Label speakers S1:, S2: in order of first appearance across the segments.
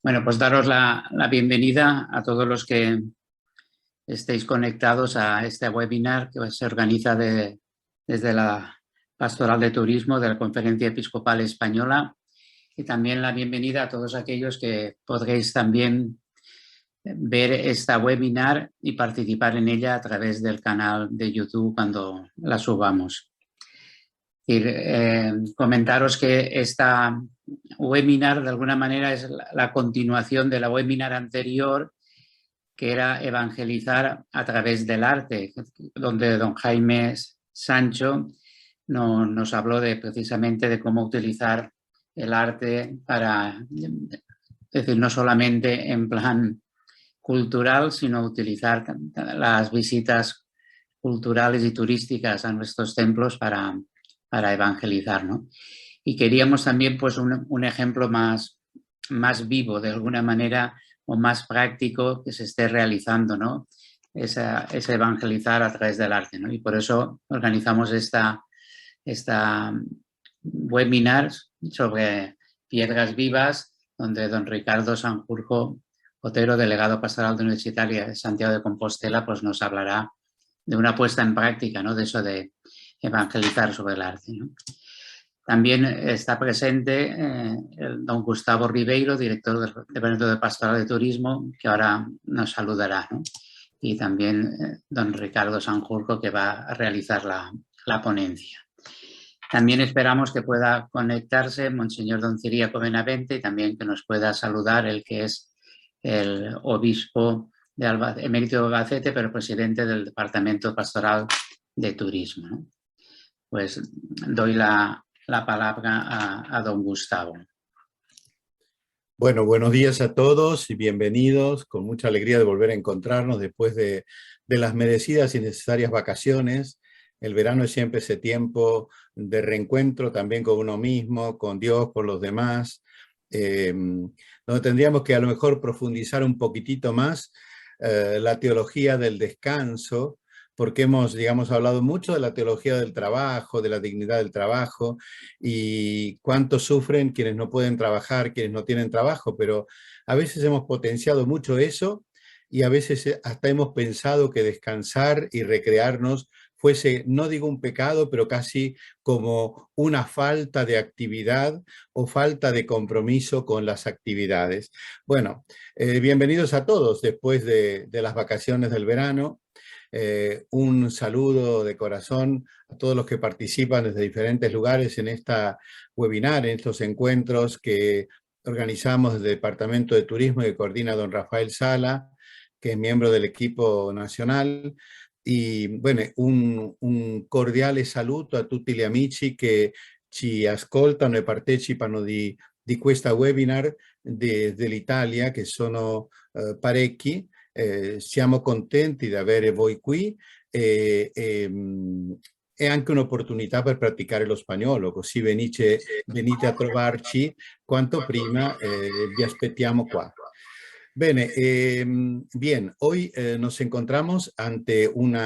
S1: Bueno, pues daros la bienvenida a todos los que estéis conectados a este webinar que se organiza desde la Pastoral de Turismo de la Conferencia Episcopal Española, y también la bienvenida a todos aquellos que podréis también ver esta webinar y participar en ella a través del canal de YouTube cuando la subamos. Comentaros que esta webinar de alguna manera es la continuación de la webinar anterior, que era evangelizar a través del arte, donde don Jaime Sancho nos habló precisamente de cómo utilizar el arte para, es decir, no solamente en plan cultural, sino utilizar las visitas culturales y turísticas a nuestros templos para evangelizar, ¿no? Y queríamos también pues un ejemplo más vivo, de alguna manera, o más práctico que se esté realizando, ¿no? Esa evangelizar a través del arte, ¿no? Y por eso organizamos esta webinar sobre piedras vivas, donde don Ricardo Sanjurjo Otero, delegado pastoral de Universitaria de Santiago de Compostela, pues nos hablará de una puesta en práctica, ¿no? De eso de evangelizar sobre el arte, ¿no? También está presente el don Gustavo Ribeiro, director del Departamento de Pastoral de Turismo, que ahora nos saludará, ¿no? Y también don Ricardo Sanjurjo, que va a realizar la ponencia. También esperamos que pueda conectarse Monseñor don Ciríaco Benavente, y también que nos pueda saludar el que es el obispo de emérito de Albacete, pero presidente del Departamento Pastoral de Turismo, ¿no? Pues doy la palabra a don Gustavo.
S2: Bueno, buenos días a todos y bienvenidos. Con mucha alegría de volver a encontrarnos después de las merecidas y necesarias vacaciones. El verano es siempre ese tiempo de reencuentro también con uno mismo, con Dios, con los demás, donde tendríamos que a lo mejor profundizar un poquitito más la teología del descanso, porque hemos, digamos, hablado mucho de la teología del trabajo, de la dignidad del trabajo, y cuánto sufren quienes no pueden trabajar, quienes no tienen trabajo, pero a veces hemos potenciado mucho eso, y a veces hasta hemos pensado que descansar y recrearnos fuese, no digo un pecado, pero casi como una falta de actividad o falta de compromiso con las actividades. Bueno, bienvenidos a todos después de las vacaciones del verano. Un saludo de corazón a todos los que participan desde diferentes lugares en esta webinar, en estos encuentros que organizamos desde el Departamento de Turismo y que coordina don Rafael Sala, que es miembro del equipo nacional. Y bueno, un cordiale saluto a tutti gli amici che ci ascoltano e partecipano di questa webinar dell'Italia, che sono parecchi. Siamo contenti di avere voi qui è anche un'opportunità per praticare lo spagnolo, così venite a trovarci quanto prima, vi aspettiamo qua. Bene, bien, hoy nos encontramos ante un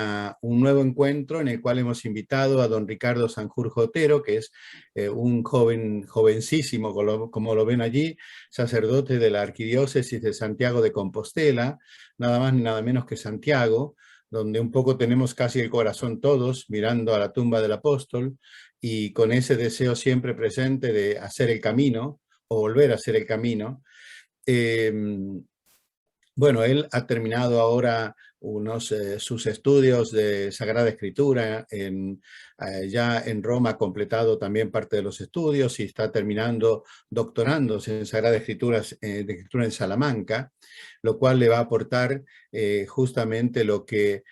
S2: nuevo encuentro en el cual hemos invitado a don Ricardo Sanjurjo Otero, que es un jovencísimo, como lo ven allí, sacerdote de la Arquidiócesis de Santiago de Compostela, nada más ni nada menos que Santiago, donde un poco tenemos casi el corazón todos mirando a la tumba del apóstol y con ese deseo siempre presente de hacer el camino o volver a hacer el camino. Bueno, él ha terminado ahora sus estudios de Sagrada Escritura, ya en Roma ha completado también parte de los estudios y está terminando doctorándose en Sagrada Escritura, de Escritura en Salamanca, lo cual le va a aportar justamente a lo que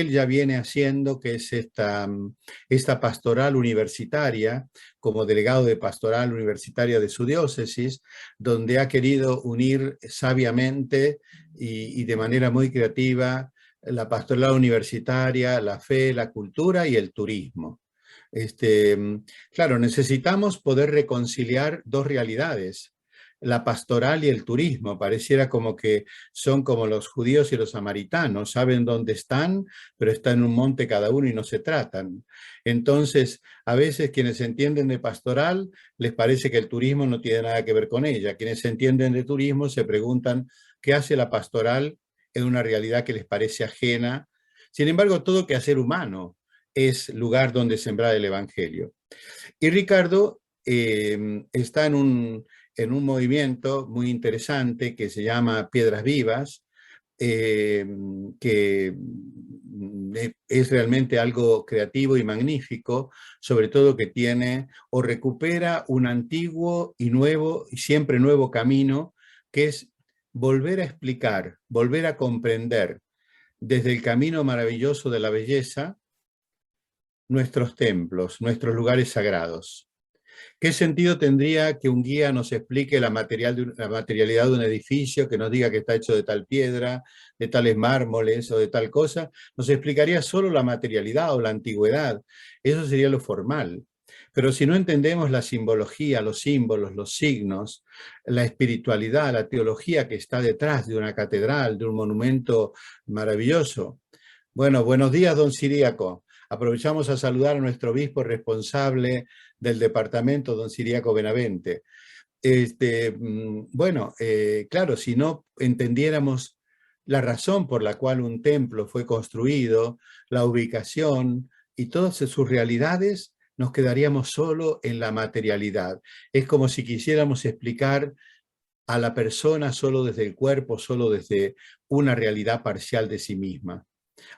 S2: él ya viene haciendo, que es esta pastoral universitaria, como delegado de pastoral universitaria de su diócesis, donde ha querido unir sabiamente y de manera muy creativa la pastoral universitaria, la fe, la cultura y el turismo. Claro, necesitamos poder reconciliar dos realidades. la pastoral y el turismo. Pareciera como que son como los judíos y los samaritanos, saben dónde están, pero están en un monte cada uno y no se tratan. Entonces, a veces quienes entienden de pastoral les parece que el turismo no tiene nada que ver con ella. Quienes entienden de turismo se preguntan qué hace la pastoral en una realidad que les parece ajena. Sin embargo, todo quehacer humano es lugar donde sembrar el evangelio. Y Ricardo está en un movimiento muy interesante que se llama Piedras Vivas, que es realmente algo creativo y magnífico, sobre todo que tiene o recupera un antiguo y nuevo, y siempre nuevo camino, que es volver a explicar, volver a comprender desde el camino maravilloso de la belleza nuestros templos, nuestros lugares sagrados. ¿Qué sentido tendría que un guía nos explique la materialidad de un edificio, que nos diga que está hecho de tal piedra, de tales mármoles o de tal cosa? Nos explicaría solo la materialidad o la antigüedad. Eso sería lo formal. Pero si no entendemos la simbología, los símbolos, los signos, la espiritualidad, la teología que está detrás de una catedral, de un monumento maravilloso. Bueno, buenos días, don Ciríaco. Aprovechamos a saludar a nuestro obispo responsable del departamento, don Ciríaco Benavente. Claro, si no entendiéramos la razón por la cual un templo fue construido, la ubicación y todas sus realidades, nos quedaríamos solo en la materialidad. Es como si quisiéramos explicar a la persona solo desde el cuerpo, solo desde una realidad parcial de sí misma.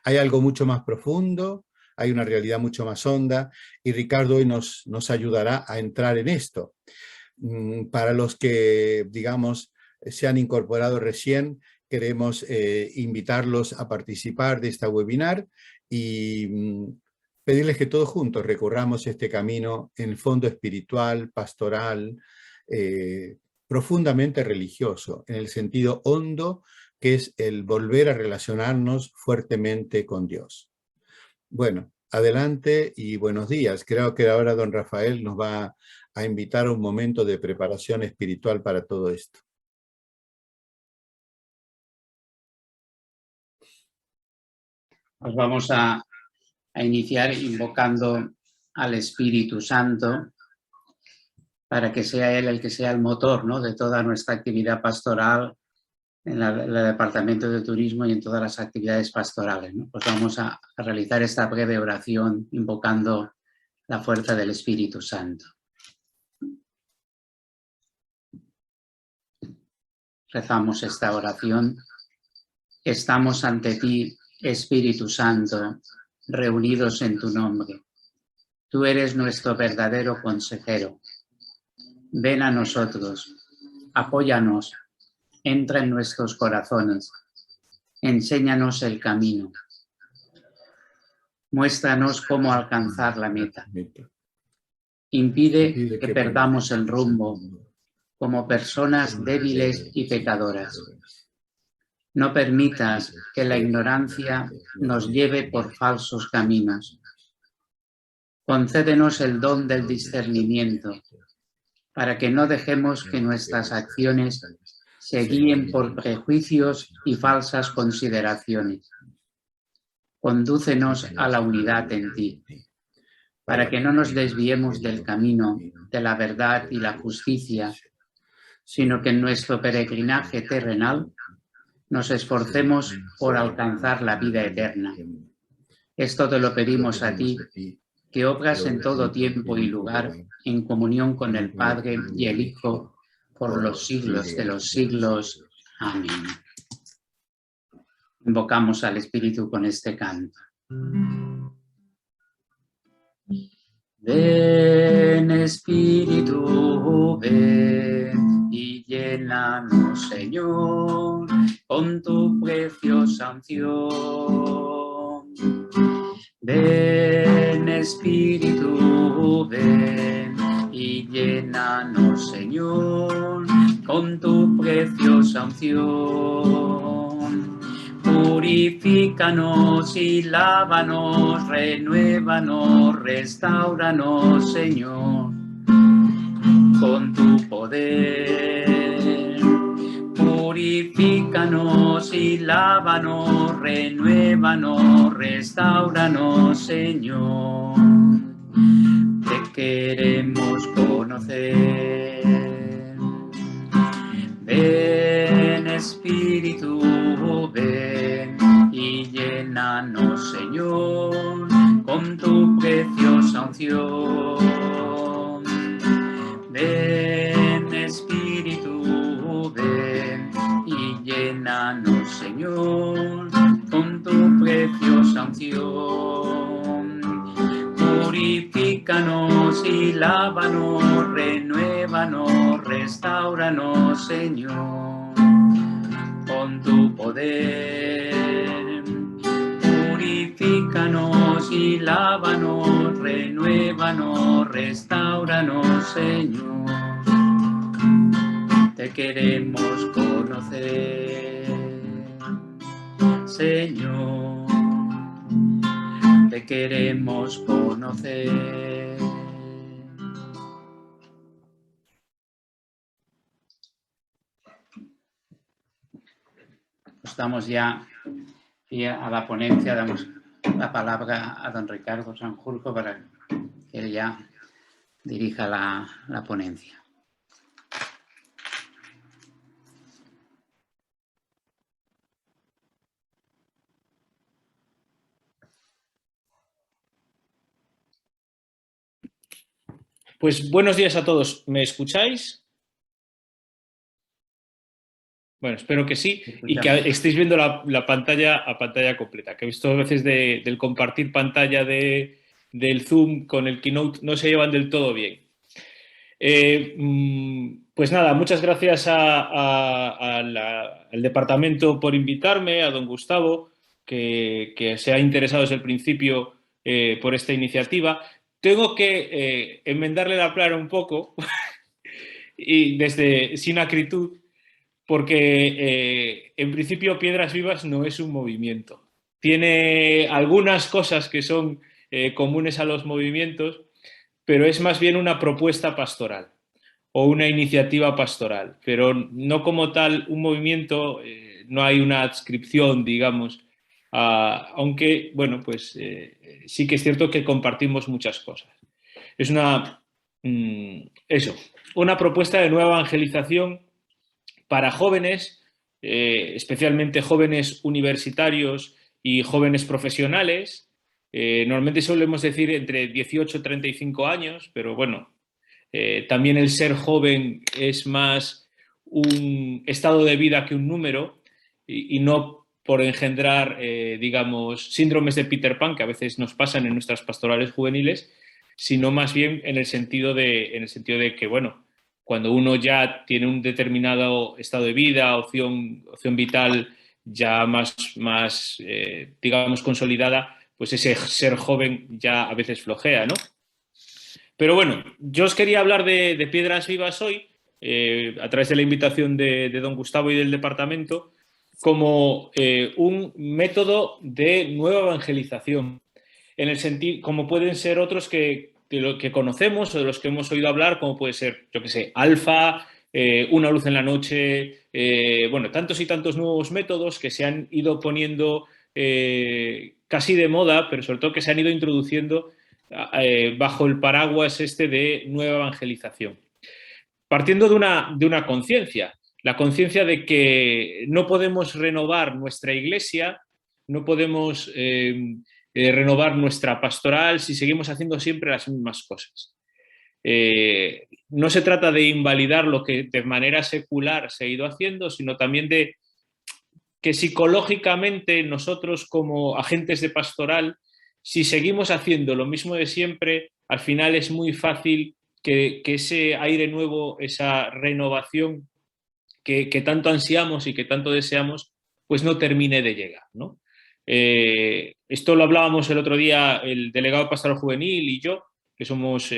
S2: Hay algo mucho más profundo, hay una realidad mucho más honda, y Ricardo hoy nos ayudará a entrar en esto. Para los que, digamos, se han incorporado recién, queremos invitarlos a participar de esta webinar y pedirles que todos juntos recorramos este camino en el fondo espiritual, pastoral, profundamente religioso, en el sentido hondo que es el volver a relacionarnos fuertemente con Dios. Bueno, adelante y buenos días. Creo que ahora don Rafael nos va a invitar a un momento de preparación espiritual para todo esto.
S1: Pues vamos a iniciar invocando al Espíritu Santo para que sea Él el que sea el motor, ¿no?, de toda nuestra actividad pastoral en el Departamento de Turismo y en todas las actividades pastorales, ¿no? Pues vamos a realizar esta breve oración invocando la fuerza del Espíritu Santo. Rezamos esta oración. Estamos ante ti, Espíritu Santo, reunidos en tu nombre. Tú eres nuestro verdadero consejero. Ven a nosotros, apóyanos, entra en nuestros corazones, enséñanos el camino. Muéstranos cómo alcanzar la meta. Impide que perdamos el rumbo como personas débiles y pecadoras. No permitas que la ignorancia nos lleve por falsos caminos. Concédenos el don del discernimiento, para que no dejemos que nuestras acciones se guíen por prejuicios y falsas consideraciones. Condúcenos a la unidad en ti, para que no nos desviemos del camino de la verdad y la justicia, sino que en nuestro peregrinaje terrenal nos esforcemos por alcanzar la vida eterna. Esto te lo pedimos a ti, que obras en todo tiempo y lugar, en comunión con el Padre y el Hijo, por los siglos de los siglos. Amén. Invocamos al Espíritu con este canto. Ven, Espíritu, ven y llénanos, Señor, con tu preciosa unción. Ven, Espíritu, ven y llénanos, Señor, con tu preciosa unción. Purifícanos y lávanos, renuévanos, restáuranos, Señor, con tu poder. Purifícanos y lávanos, renuévanos, restáuranos, Señor. Te queremos conocer. Ven, Espíritu, ven y llénanos, Señor, con tu preciosa unción. Ven, Espíritu, ven y llénanos, Señor, con tu preciosa unción. Purifícanos y lávanos, renuévanos, restáuranos, Señor, con tu poder. Purifícanos y lávanos, renuévanos, restáuranos, Señor. Te queremos conocer, Señor. Te queremos conocer. Pues damos ya a la ponencia, damos la palabra a don Ricardo Sanjurjo para que él ya dirija la ponencia.
S3: Pues buenos días a todos. ¿Me escucháis? Bueno, espero que sí y que estéis viendo la pantalla a pantalla completa. Que he visto a veces del compartir pantalla del Zoom con el Keynote no se llevan del todo bien. Pues nada, muchas gracias al departamento por invitarme, a don Gustavo, que se ha interesado desde el principio por esta iniciativa. Tengo que enmendarle la plana un poco y sin acritud, porque en principio Piedras Vivas no es un movimiento. Tiene algunas cosas que son comunes a los movimientos, pero es más bien una propuesta pastoral o una iniciativa pastoral, pero no como tal un movimiento, no hay una adscripción, digamos, aunque, bueno, pues sí que es cierto que compartimos muchas cosas. Es una propuesta de nueva evangelización para jóvenes, especialmente jóvenes universitarios y jóvenes profesionales. Normalmente solemos decir entre 18 y 35 años, pero bueno, también el ser joven es más un estado de vida que un número y no por engendrar, digamos, síndromes de Peter Pan que a veces nos pasan en nuestras pastorales juveniles, sino más bien en el sentido de que, bueno, cuando uno ya tiene un determinado estado de vida, opción vital ya más digamos, consolidada, pues ese ser joven ya a veces flojea, ¿no? Pero bueno, yo os quería hablar de Piedras Vivas hoy, a través de la invitación de don Gustavo y del departamento, como un método de nueva evangelización, en el sentido, como pueden ser otros que conocemos o de los que hemos oído hablar, como puede ser, yo qué sé, Alfa, Una luz en la noche, bueno, tantos y tantos nuevos métodos que se han ido poniendo casi de moda, pero sobre todo que se han ido introduciendo bajo el paraguas de nueva evangelización. Partiendo de una conciencia, la conciencia de que no podemos renovar nuestra iglesia, no podemos renovar nuestra pastoral si seguimos haciendo siempre las mismas cosas. No se trata de invalidar lo que de manera secular se ha ido haciendo, sino también de que psicológicamente nosotros como agentes de pastoral, si seguimos haciendo lo mismo de siempre, al final es muy fácil que ese aire nuevo, esa renovación que tanto ansiamos y que tanto deseamos, pues no termine de llegar, ¿no? Esto lo hablábamos el otro día el delegado pastoral juvenil y yo, que somos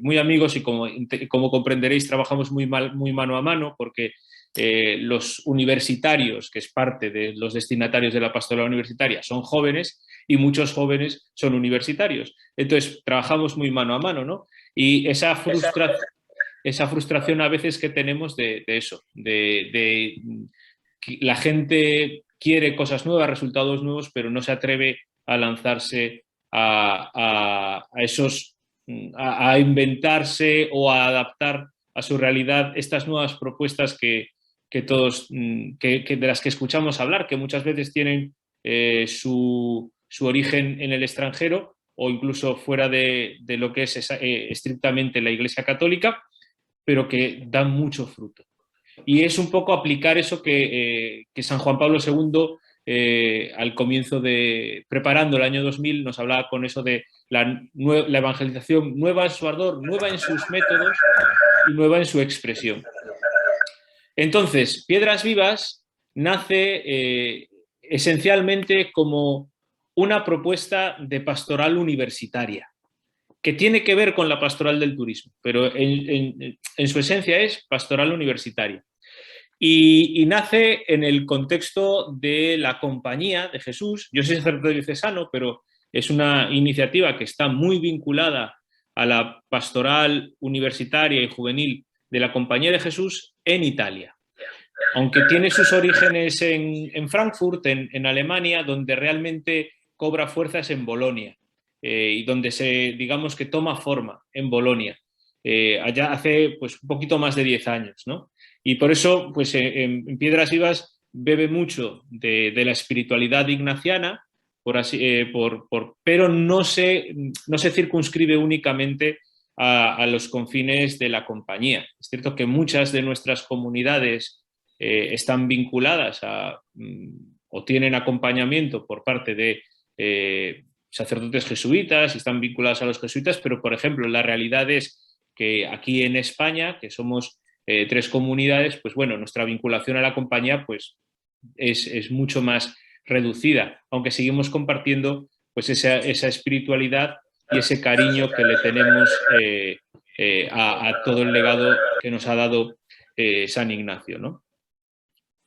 S3: muy amigos y como comprenderéis trabajamos muy mano a mano porque los universitarios, que es parte de los destinatarios de la pastoral universitaria, son jóvenes y muchos jóvenes son universitarios. Entonces, trabajamos muy mano a mano, ¿no? Y esa frustración a veces que tenemos de eso, de la gente quiere cosas nuevas, resultados nuevos, pero no se atreve a lanzarse a inventarse o a adaptar a su realidad estas nuevas propuestas que de las que escuchamos hablar, que muchas veces tienen su origen en el extranjero o incluso fuera de lo que es estrictamente la Iglesia Católica, pero que dan mucho fruto. Y es un poco aplicar eso que San Juan Pablo II, al comienzo preparando el año 2000, nos hablaba con eso de la evangelización nueva en su ardor, nueva en sus métodos y nueva en su expresión. Entonces, Piedras Vivas nace esencialmente como una propuesta de pastoral universitaria, que tiene que ver con la pastoral del turismo, pero en su esencia es pastoral universitaria. Y nace en el contexto de la Compañía de Jesús. Yo soy sacerdote diocesano, pero es una iniciativa que está muy vinculada a la pastoral universitaria y juvenil de la Compañía de Jesús en Italia. Aunque tiene sus orígenes en Frankfurt, en Alemania, donde realmente cobra fuerzas en Bolonia y donde digamos que toma forma en Bolonia. Allá hace pues un poquito más de 10 años, ¿no? Y por eso, pues en Piedras Vivas bebe mucho de la espiritualidad ignaciana, pero no se circunscribe únicamente a los confines de la Compañía. Es cierto que muchas de nuestras comunidades están vinculadas o tienen acompañamiento por parte de sacerdotes jesuitas, están vinculadas a los jesuitas, pero, por ejemplo, la realidad es que aquí en España, que somos 3 comunidades, pues bueno, nuestra vinculación a la Compañía pues, es mucho más reducida, aunque seguimos compartiendo pues, esa espiritualidad y ese cariño que le tenemos a todo el legado que nos ha dado San Ignacio, ¿no?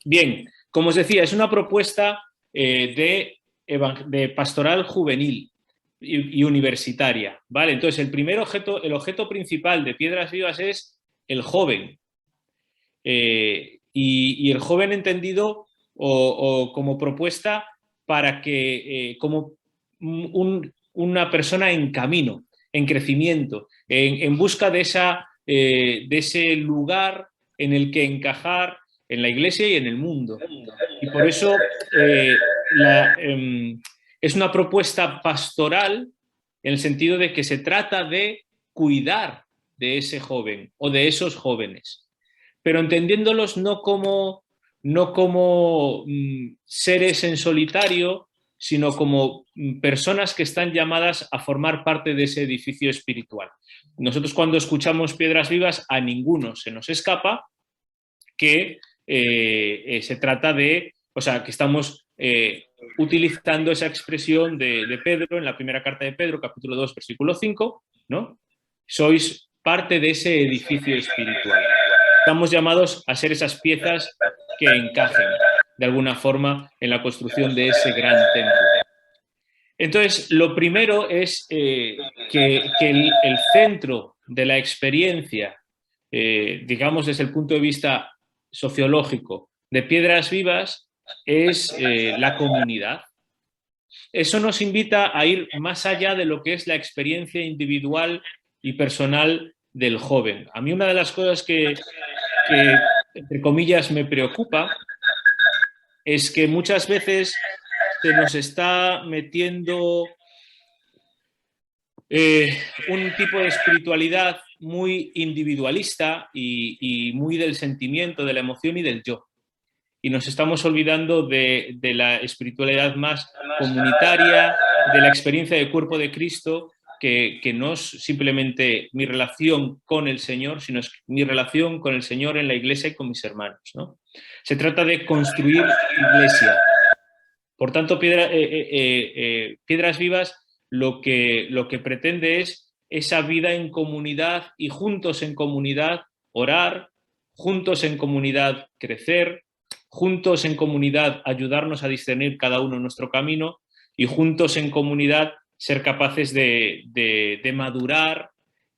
S3: Bien, como os decía, es una propuesta de pastoral juvenil y universitaria, ¿vale? Entonces, el objeto principal de Piedras Vivas es el joven. Y el joven entendido o como propuesta para que, como una persona en camino, en crecimiento, en busca de ese lugar en el que encajar en la Iglesia y en el mundo. Y por eso es una propuesta pastoral en el sentido de que se trata de cuidar de ese joven o de esos jóvenes, pero entendiéndolos no como seres en solitario, sino como personas que están llamadas a formar parte de ese edificio espiritual. Nosotros cuando escuchamos Piedras Vivas, a ninguno se nos escapa que se trata de, o sea, que estamos utilizando esa expresión de Pedro en la primera carta de Pedro, capítulo 2, versículo 5, ¿no? Sois parte de ese edificio espiritual. Estamos llamados a ser esas piezas que encajen de alguna forma en la construcción de ese gran templo. Entonces, lo primero es que el centro de la experiencia, digamos desde el punto de vista sociológico, de Piedras Vivas es la comunidad. Eso nos invita a ir más allá de lo que es la experiencia individual y personal del joven. A mí una de las cosas que entre comillas, me preocupa es que muchas veces se nos está metiendo un tipo de espiritualidad muy individualista y muy del sentimiento, de la emoción y del yo. Y nos estamos olvidando de la espiritualidad más comunitaria, de la experiencia del cuerpo de Cristo, que no es simplemente mi relación con el Señor, sino es mi relación con el Señor en la iglesia y con mis hermanos, ¿no? Se trata de construir iglesia. Por tanto, Piedras Vivas lo que pretende es esa vida en comunidad y juntos en comunidad orar, juntos en comunidad crecer, juntos en comunidad ayudarnos a discernir cada uno nuestro camino y juntos en comunidad ser capaces de madurar,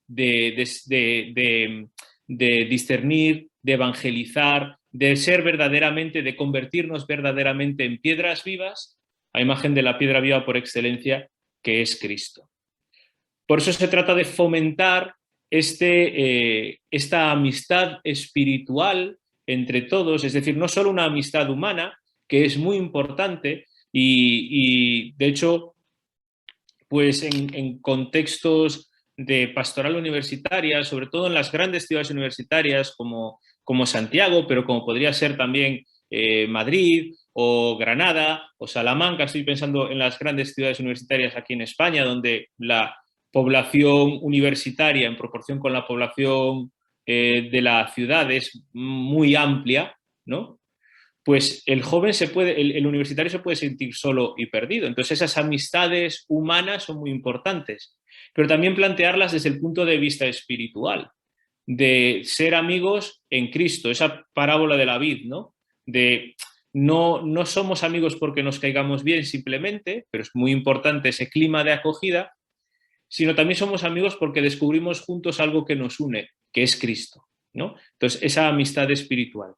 S3: de discernir, de evangelizar, de ser verdaderamente, de convertirnos verdaderamente en piedras vivas, a imagen de la piedra viva por excelencia, que es Cristo. Por eso se trata de fomentar esta amistad espiritual entre todos, es decir, no solo una amistad humana, que es muy importante y de hecho, pues en contextos de pastoral universitaria, sobre todo en las grandes ciudades universitarias como Santiago, pero como podría ser también Madrid o Granada o Salamanca, estoy pensando en las grandes ciudades universitarias aquí en España, donde la población universitaria en proporción con la población de la ciudad es muy amplia, ¿no? Pues el joven el universitario se puede sentir solo y perdido. Entonces esas amistades humanas son muy importantes, pero también plantearlas desde el punto de vista espiritual, de ser amigos en Cristo, esa parábola de la vid, ¿no? De no somos amigos porque nos caigamos bien simplemente, pero es muy importante ese clima de acogida, sino también somos amigos porque descubrimos juntos algo que nos une, que es Cristo, ¿no? Entonces esa amistad espiritual,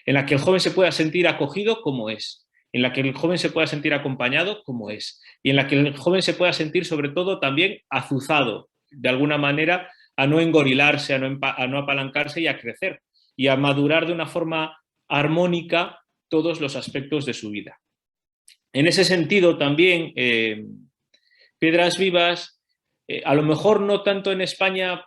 S3: en la que el joven se pueda sentir acogido como es, en la que el joven se pueda sentir acompañado como es, y en la que el joven se pueda sentir sobre todo también azuzado, de alguna manera, a no engorilarse, a no apalancarse y a crecer, y a madurar de una forma armónica todos los aspectos de su vida. En ese sentido también, Piedras Vivas, a lo mejor no tanto en España,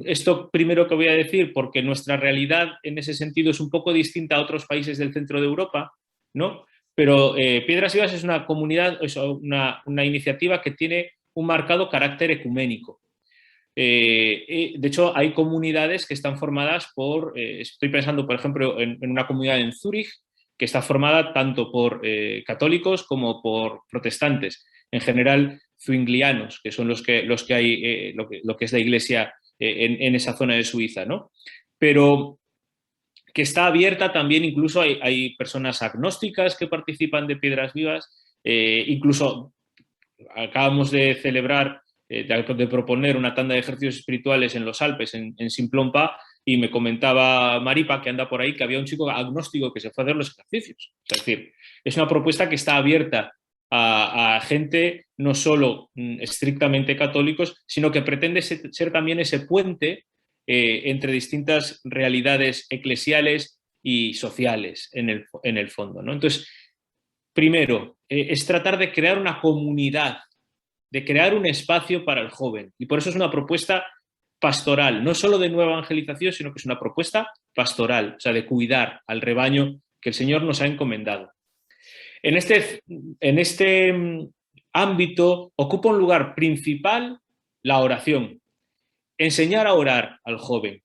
S3: esto primero que voy a decir, porque nuestra realidad en ese sentido es un poco distinta a otros países del centro de Europa, ¿no? Pero Piedras Vivas es una comunidad, es una iniciativa que tiene un marcado carácter ecuménico. De hecho, hay comunidades que están formadas por, estoy pensando, por ejemplo, en una comunidad en Zúrich, que está formada tanto por católicos como por protestantes, en general zwinglianos, que son los que hay, lo que es la iglesia en esa zona de Suiza, ¿no? Pero que está abierta también, incluso hay personas agnósticas que participan de Piedras Vivas, incluso acabamos de celebrar, de proponer una tanda de ejercicios espirituales en los Alpes, en Simplonpa, y me comentaba Maripa, que anda por ahí, que había un chico agnóstico que se fue a hacer los ejercicios. Es decir, es una propuesta que está abierta a gente no solo estrictamente católicos, sino que pretende ser también ese puente entre distintas realidades eclesiales y sociales en el fondo, ¿no? Entonces, primero, es tratar de crear una comunidad, de crear un espacio para el joven. Y por eso es una propuesta pastoral, no solo de nueva evangelización, sino que es una propuesta pastoral, o sea, de cuidar al rebaño que el Señor nos ha encomendado. En este ámbito ocupa un lugar principal la oración, enseñar a orar al joven.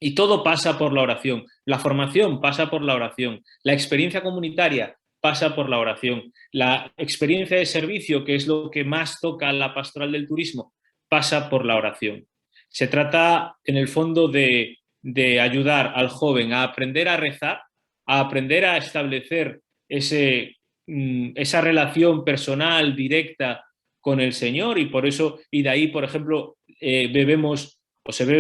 S3: Y todo pasa por la oración. La formación pasa por la oración. La experiencia comunitaria pasa por la oración. La experiencia de servicio, que es lo que más toca a la pastoral del turismo, pasa por la oración. Se trata, en el fondo, de ayudar al joven a aprender a rezar, a aprender a establecer esa relación personal, directa con el Señor, y por eso, y de ahí, por ejemplo, se bebe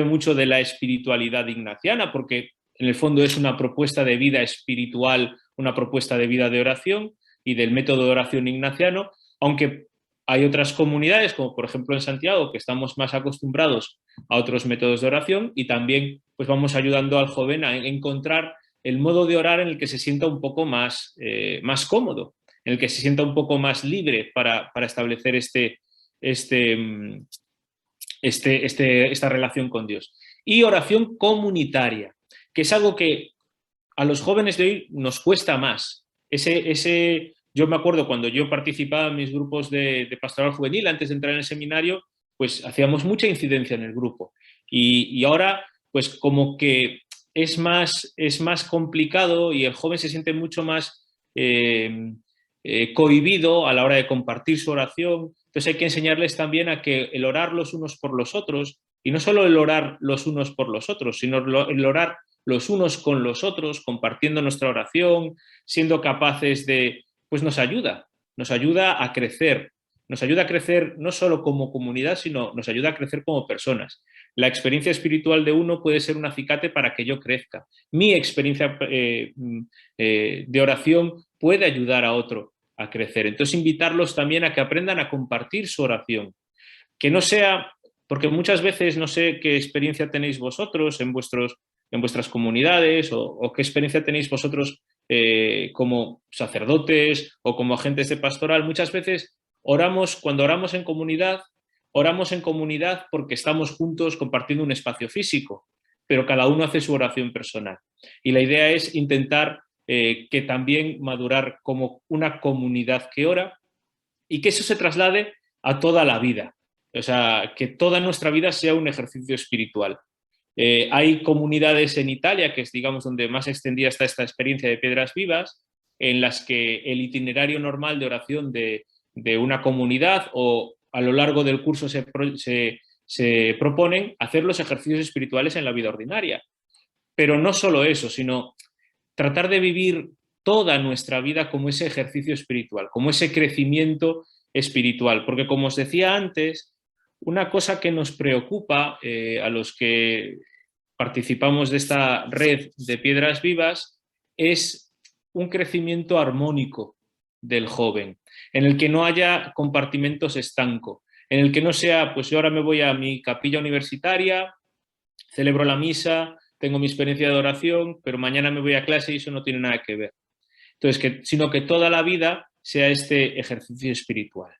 S3: mucho de la espiritualidad ignaciana, porque en el fondo es una propuesta de vida espiritual, una propuesta de vida de oración y del método de oración ignaciano, aunque hay otras comunidades, como por ejemplo en Santiago, que estamos más acostumbrados a otros métodos de oración, y también pues vamos ayudando al joven a encontrar el modo de orar en el que se sienta un poco más cómodo, en el que se sienta un poco más libre para establecer esta relación con Dios. Y oración comunitaria, que es algo que a los jóvenes de hoy nos cuesta más. Yo me acuerdo cuando yo participaba en mis grupos de pastoral juvenil, antes de entrar en el seminario, pues hacíamos mucha incidencia en el grupo. Y ahora, pues como que es más complicado y el joven se siente mucho más cohibido a la hora de compartir su oración. Entonces hay que enseñarles también a que el orar los unos por los otros, y no solo el orar los unos por los otros, sino el orar los unos con los otros, compartiendo nuestra oración, siendo capaces de, pues nos ayuda a crecer no solo como comunidad, sino nos ayuda a crecer como personas. la experiencia espiritual de uno puede ser un acicate para que yo crezca. Mi experiencia de oración puede ayudar a otro a crecer. Entonces, invitarlos también a que aprendan a compartir su oración. Que no sea, porque muchas veces no sé qué experiencia tenéis vosotros en vuestras comunidades o qué experiencia tenéis vosotros como sacerdotes o como agentes de pastoral. Muchas veces cuando oramos en comunidad porque estamos juntos compartiendo un espacio físico, pero cada uno hace su oración personal. Y la idea es intentar que también madurar como una comunidad que ora y que eso se traslade a toda la vida. O sea, que toda nuestra vida sea un ejercicio espiritual. Hay comunidades en Italia, que es, digamos, donde más extendida está esta experiencia de Piedras Vivas, en las que el itinerario normal de oración de una comunidad o a lo largo del curso se proponen hacer los ejercicios espirituales en la vida ordinaria. Pero no solo eso, sino tratar de vivir toda nuestra vida como ese ejercicio espiritual, como ese crecimiento espiritual. Porque como os decía antes, una cosa que nos preocupa a los que participamos de esta red de Piedras Vivas es un crecimiento armónico del joven, en el que no haya compartimentos estancos, en el que no sea, pues yo ahora me voy a mi capilla universitaria, celebro la misa, tengo mi experiencia de oración, pero mañana me voy a clase y eso no tiene nada que ver. Entonces, sino que toda la vida sea este ejercicio espiritual.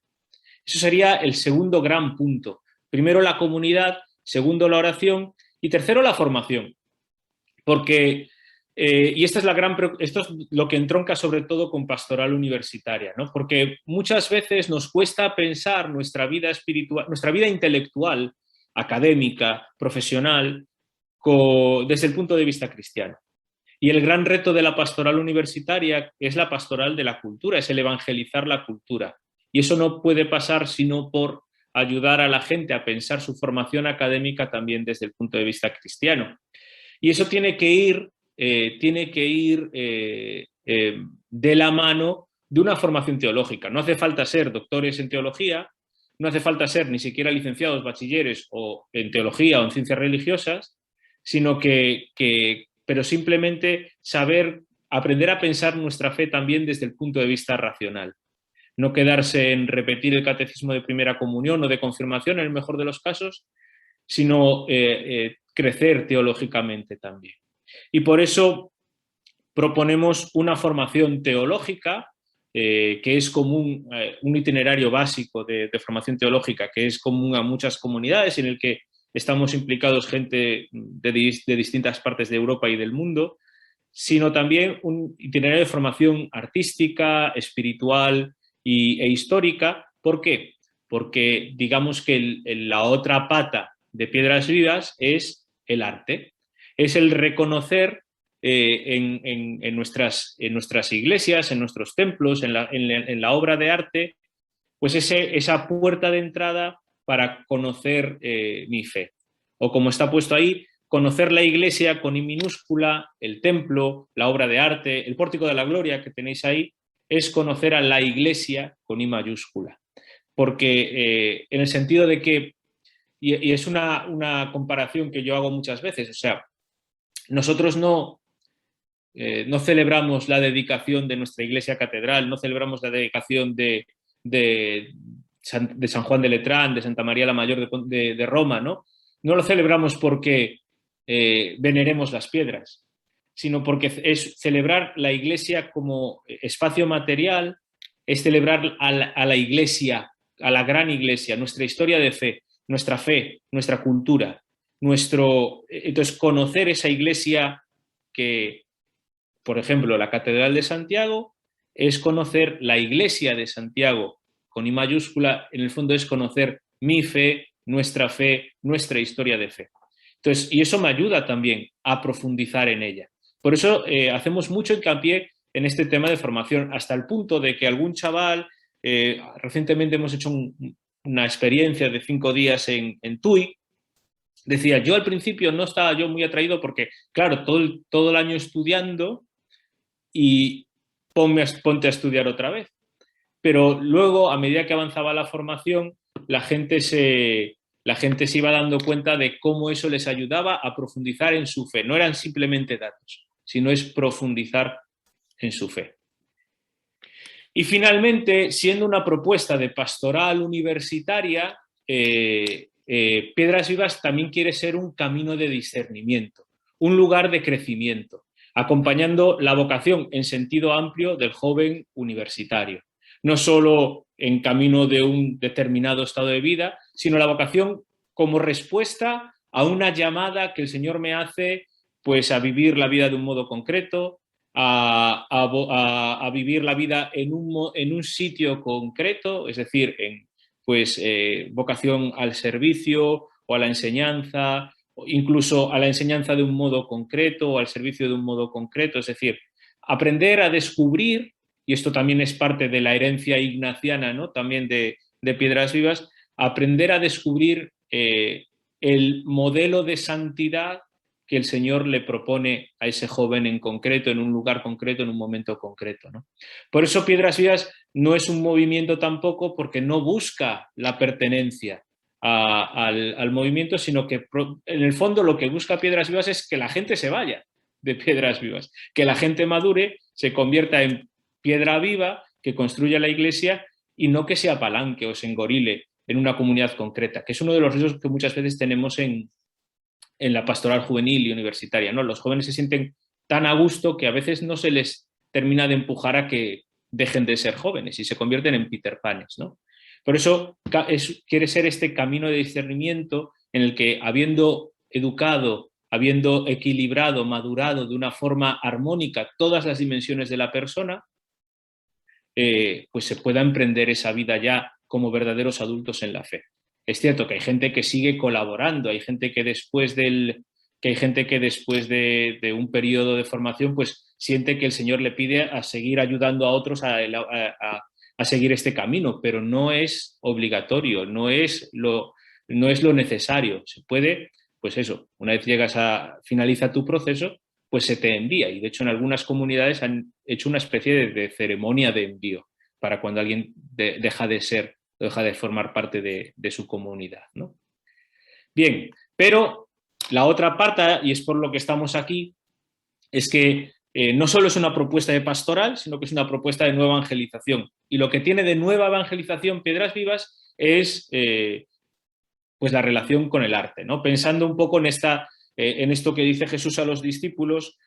S3: Eso sería el segundo gran punto. Primero la comunidad, segundo la oración y tercero la formación. Porque, y esto es lo que entronca sobre todo con pastoral universitaria, ¿no? Porque muchas veces nos cuesta pensar nuestra vida espiritual, nuestra vida intelectual, académica, profesional, desde el punto de vista cristiano. Y el gran reto de la pastoral universitaria es la pastoral de la cultura, es el evangelizar la cultura. Y eso no puede pasar sino por ayudar a la gente a pensar su formación académica también desde el punto de vista cristiano. Y eso tiene que ir de la mano de una formación teológica. No hace falta ser doctores en teología, no hace falta ser ni siquiera licenciados, bachilleres o en teología o en ciencias religiosas, sino pero simplemente aprender a pensar nuestra fe también desde el punto de vista racional. No quedarse en repetir el catecismo de primera comunión o de confirmación en el mejor de los casos, sino crecer teológicamente también. Y por eso proponemos una formación teológica que es común, un itinerario básico de formación teológica que es común a muchas comunidades en el que estamos implicados gente de distintas partes de Europa y del mundo, sino también un itinerario de formación artística, espiritual e histórica. ¿Por qué? Porque digamos que la otra pata de Piedras Vivas es el arte, es el reconocer en nuestras iglesias, en nuestros templos, en la obra de arte, pues esa puerta de entrada para conocer mi fe. O como está puesto ahí, conocer la iglesia con I minúscula, el templo, la obra de arte, el pórtico de la gloria que tenéis ahí, es conocer a la iglesia con I mayúscula. Porque en el sentido de que, y es una comparación que yo hago muchas veces, o sea, nosotros no celebramos la dedicación de nuestra iglesia catedral, no celebramos la dedicación de San Juan de Letrán, de Santa María la Mayor de Roma, ¿no? No lo celebramos porque veneremos las piedras, sino porque es celebrar la iglesia como espacio material, es celebrar a la iglesia, a la gran iglesia, nuestra historia de fe, nuestra cultura, entonces conocer esa iglesia que, por ejemplo, la Catedral de Santiago es conocer la iglesia de Santiago con I mayúscula, en el fondo es conocer mi fe, nuestra historia de fe. Entonces, y eso me ayuda también a profundizar en ella. Por eso hacemos mucho hincapié en este tema de formación, hasta el punto de que algún chaval, recientemente hemos hecho una experiencia de 5 días en Tui, decía, yo al principio no estaba yo muy atraído porque, claro, todo el año estudiando y ponte a estudiar otra vez. Pero luego, a medida que avanzaba la formación, la gente se la gente se iba dando cuenta de cómo eso les ayudaba a profundizar en su fe. No eran simplemente datos, sino es profundizar en su fe. Y finalmente, siendo una propuesta de pastoral universitaria, Piedras Vivas también quiere ser un camino de discernimiento, un lugar de crecimiento, acompañando la vocación en sentido amplio del joven universitario. No solo en camino de un determinado estado de vida, sino la vocación como respuesta a una llamada que el Señor me hace, pues, a vivir la vida de un modo concreto, a vivir la vida en un sitio concreto, es decir, en vocación al servicio o a la enseñanza, o incluso a la enseñanza de un modo concreto o al servicio de un modo concreto, es decir, aprender a descubrir, y esto también es parte de la herencia ignaciana, ¿no? También de Piedras Vivas, aprender a descubrir el modelo de santidad que el Señor le propone a ese joven en concreto, en un lugar concreto, en un momento concreto, ¿no? Por eso Piedras Vivas no es un movimiento tampoco porque no busca la pertenencia al movimiento, sino que en el fondo lo que busca Piedras Vivas es que la gente se vaya de Piedras Vivas, que la gente madure, se convierta en piedra viva, que construya la iglesia y no que se apalanque o se engorile en una comunidad concreta, que es uno de los riesgos que muchas veces tenemos en la pastoral juvenil y universitaria, ¿no? Los jóvenes se sienten tan a gusto que a veces no se les termina de empujar a que dejen de ser jóvenes y se convierten en Peter Panes, ¿no? Por eso quiere ser este camino de discernimiento en el que, habiendo educado, habiendo equilibrado, madurado de una forma armónica todas las dimensiones de la persona, pues se pueda emprender esa vida ya como verdaderos adultos en la fe. Es cierto que hay gente que sigue colaborando, hay gente que después de un periodo de formación, pues siente que el Señor le pide a seguir ayudando a otros a seguir este camino, pero no es obligatorio, no es lo necesario. Se puede, pues eso, una vez finaliza tu proceso, pues se te envía. Y de hecho en algunas comunidades han hecho una especie de ceremonia de envío para cuando alguien deja de formar parte de su comunidad, ¿no? Bien, pero la otra parte, y es por lo que estamos aquí, es que no solo es una propuesta de pastoral, sino que es una propuesta de nueva evangelización. Y lo que tiene de nueva evangelización Piedras Vivas es pues la relación con el arte, ¿no? Pensando un poco en esto que dice Jesús a los discípulos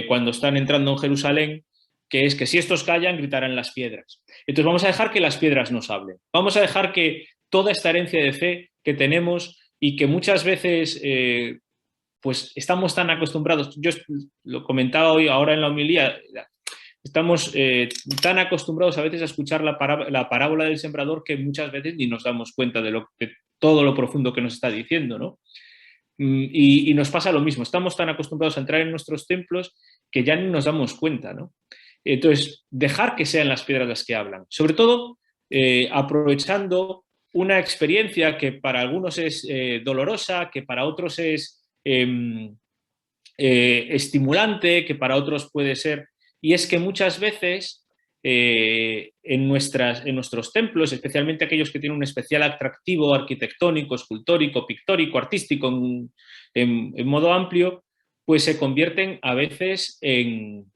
S3: cuando están entrando en Jerusalén, que es que si estos callan, gritarán las piedras. Entonces vamos a dejar que las piedras nos hablen. Vamos a dejar que toda esta herencia de fe que tenemos y que muchas veces pues estamos tan acostumbrados, yo lo comentaba hoy ahora en la homilía, estamos tan acostumbrados a veces a escuchar la parábola del sembrador que muchas veces ni nos damos cuenta de todo lo profundo que nos está diciendo, ¿no? Y nos pasa lo mismo, estamos tan acostumbrados a entrar en nuestros templos que ya ni nos damos cuenta, ¿no? Entonces, dejar que sean las piedras las que hablan, sobre todo aprovechando una experiencia que para algunos es dolorosa, que para otros es estimulante, que para otros puede ser, y es que muchas veces en nuestros templos, especialmente aquellos que tienen un especial atractivo arquitectónico, escultórico, pictórico, artístico en modo amplio, pues se convierten a veces en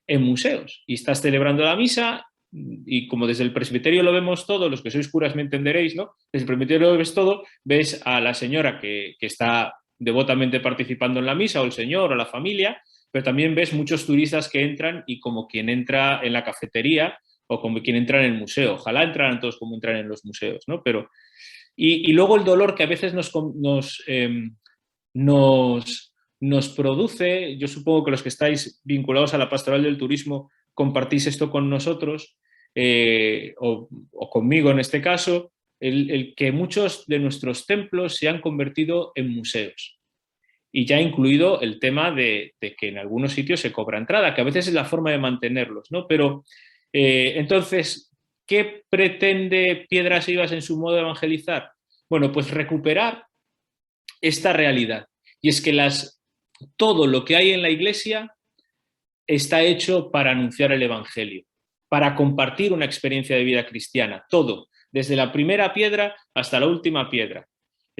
S3: museos. Y estás celebrando la misa y como desde el presbiterio lo vemos todo, los que sois curas me entenderéis, ¿no? Desde el presbiterio lo ves todo, ves a la señora que está devotamente participando en la misa, o el señor, o la familia, pero también ves muchos turistas que entran y como quien entra en la cafetería o como quien entra en el museo. Ojalá entraran todos como entran en los museos, ¿no? Pero, y luego el dolor que a veces nos produce, yo supongo que los que estáis vinculados a la pastoral del turismo compartís esto con nosotros, o conmigo en este caso, el que muchos de nuestros templos se han convertido en museos. Y ya ha incluido el tema de que en algunos sitios se cobra entrada, que a veces es la forma de mantenerlos, ¿no? Pero entonces, ¿qué pretende Piedras Vivas en su modo de evangelizar? Bueno, pues recuperar esta realidad. Y es que todo lo que hay en la iglesia está hecho para anunciar el evangelio, para compartir una experiencia de vida cristiana, todo, desde la primera piedra hasta la última piedra.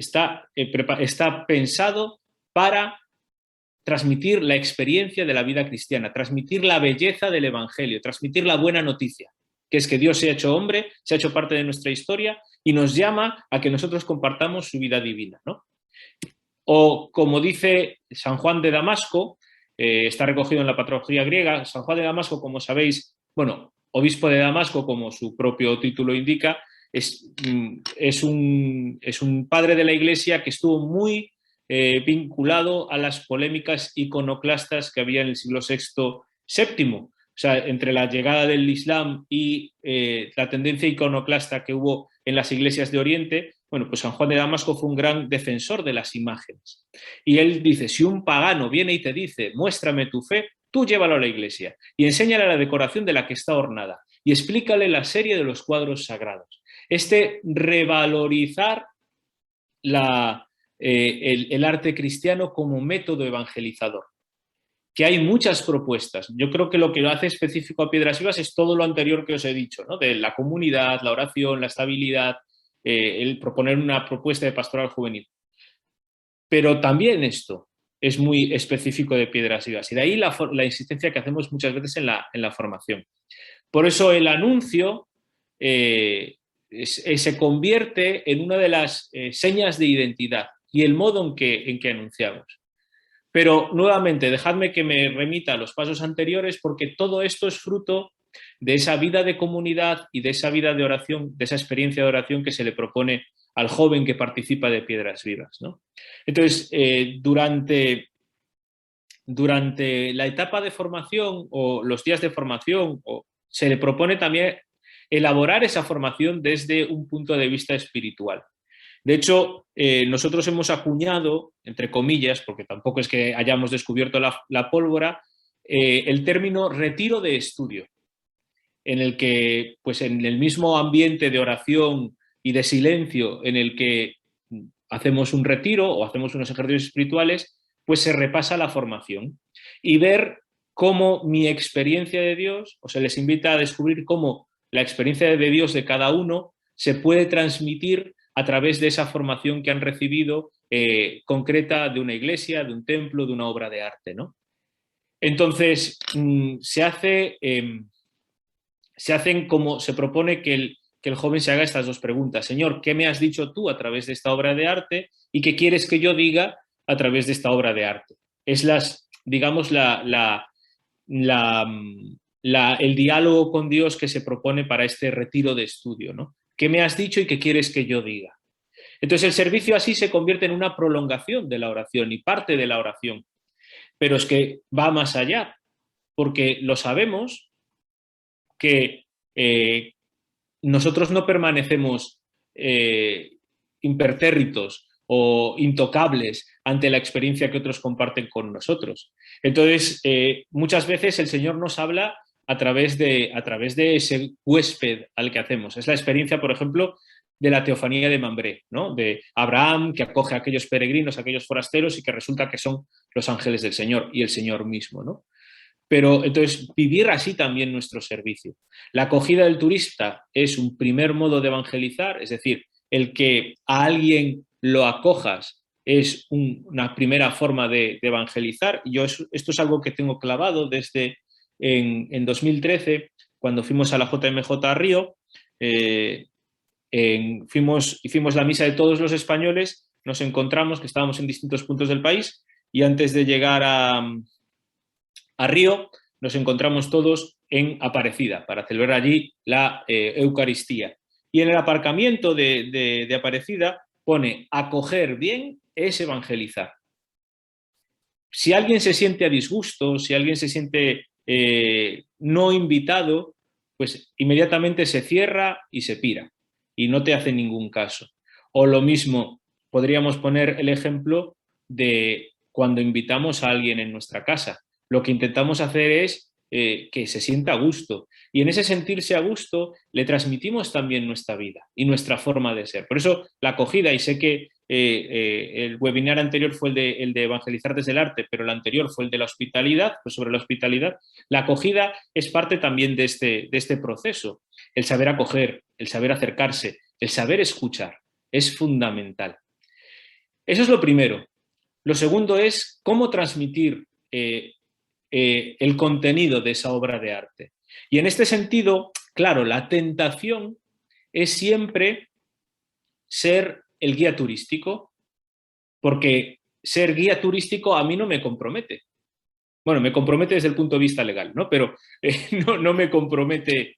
S3: está pensado para transmitir la experiencia de la vida cristiana, transmitir la belleza del Evangelio, transmitir la buena noticia, que es que Dios se ha hecho hombre, se ha hecho parte de nuestra historia y nos llama a que nosotros compartamos su vida divina, ¿no? O como dice San Juan de Damasco, está recogido en la patrología griega, San Juan de Damasco, como sabéis, bueno, obispo de Damasco, como su propio título indica, es un padre de la Iglesia que estuvo muy vinculado a las polémicas iconoclastas que había en el siglo VI-VII. O sea, entre la llegada del Islam y la tendencia iconoclasta que hubo en las iglesias de Oriente, bueno, pues San Juan de Damasco fue un gran defensor de las imágenes. Y él dice, si un pagano viene y te dice, muéstrame tu fe, tú llévalo a la iglesia y enséñale la decoración de la que está ornada y explícale la serie de los cuadros sagrados. Revalorizar el arte cristiano como método evangelizador. Que hay muchas propuestas. Yo creo que lo que lo hace específico a Piedras Vivas es todo lo anterior que os he dicho, ¿no? De la comunidad, la oración, la estabilidad, el proponer una propuesta de pastoral juvenil. Pero también esto es muy específico de Piedras Vivas y de ahí la insistencia que hacemos muchas veces en la formación. Por eso el anuncio se convierte en una de las señas de identidad y el modo en que anunciamos. Pero nuevamente, dejadme que me remita a los pasos anteriores porque todo esto es fruto de esa vida de comunidad y de esa vida de oración, de esa experiencia de oración que se le propone al joven que participa de Piedras Vivas, ¿no? Entonces, durante la etapa de formación o los días de formación, se le propone también elaborar esa formación desde un punto de vista espiritual. De hecho, nosotros hemos acuñado, entre comillas, porque tampoco es que hayamos descubierto la pólvora, el término retiro de estudio, en el que, pues en el mismo ambiente de oración y de silencio en el que hacemos un retiro o hacemos unos ejercicios espirituales, pues se repasa la formación y ver cómo mi experiencia de Dios, o se les invita a descubrir cómo la experiencia de Dios de cada uno se puede transmitir a través de esa formación que han recibido concreta de una iglesia, de un templo, de una obra de arte, ¿no? Entonces, se hacen como se propone que el joven se haga estas dos preguntas. Señor, ¿qué me has dicho tú a través de esta obra de arte? ¿Y qué quieres que yo diga a través de esta obra de arte? Es digamos, el diálogo con Dios que se propone para este retiro de estudio, ¿no? ¿Qué me has dicho y qué quieres que yo diga? Entonces el servicio así se convierte en una prolongación de la oración y parte de la oración. Pero es que va más allá, porque lo sabemos que nosotros no permanecemos impertérritos o intocables ante la experiencia que otros comparten con nosotros. Entonces, muchas veces el Señor nos habla a través de ese huésped al que hacemos. Es la experiencia, por ejemplo, de la teofanía de Mambré, ¿no? De Abraham, que acoge a aquellos peregrinos, a aquellos forasteros y que resulta que son los ángeles del Señor y el Señor mismo, ¿no? Pero entonces vivir así también nuestro servicio. La acogida del turista es un primer modo de evangelizar, es decir, el que a alguien lo acojas es una primera forma de evangelizar. Yo esto es algo que tengo clavado desde en 2013, cuando fuimos a la JMJ a Río, hicimos la misa de todos los españoles, nos encontramos que estábamos en distintos puntos del país y antes de llegar a Río nos encontramos todos en Aparecida para celebrar allí la Eucaristía. Y en el aparcamiento de Aparecida pone acoger bien es evangelizar. Si alguien se siente a disgusto, si alguien se siente no invitado, pues inmediatamente se cierra y se pira y no te hace ningún caso. O lo mismo, podríamos poner el ejemplo de cuando invitamos a alguien en nuestra casa. Lo que intentamos hacer es que se sienta a gusto. Y en ese sentirse a gusto le transmitimos también nuestra vida y nuestra forma de ser. Por eso la acogida, y sé que el webinar anterior fue el de evangelizar desde el arte, pero el anterior fue el de la hospitalidad, pues sobre la hospitalidad. La acogida es parte también de este proceso. El saber acoger, el saber acercarse, el saber escuchar es fundamental. Eso es lo primero. Lo segundo es cómo transmitir el contenido de esa obra de arte. Y en este sentido, claro, la tentación es siempre ser el guía turístico, porque ser guía turístico a mí no me compromete. Bueno, me compromete desde el punto de vista legal, ¿no? Pero no me compromete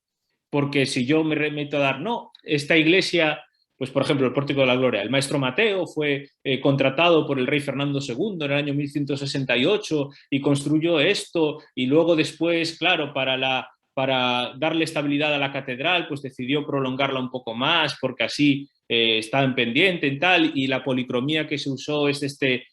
S3: porque si yo me remeto a dar, no, esta iglesia, pues por ejemplo, el Pórtico de la Gloria, el maestro Mateo fue contratado por el rey Fernando II en el año 1168 y construyó esto y luego después, claro, para darle estabilidad a la catedral, pues decidió prolongarla un poco más porque así estaba en pendiente y tal, y la policromía que se usó es este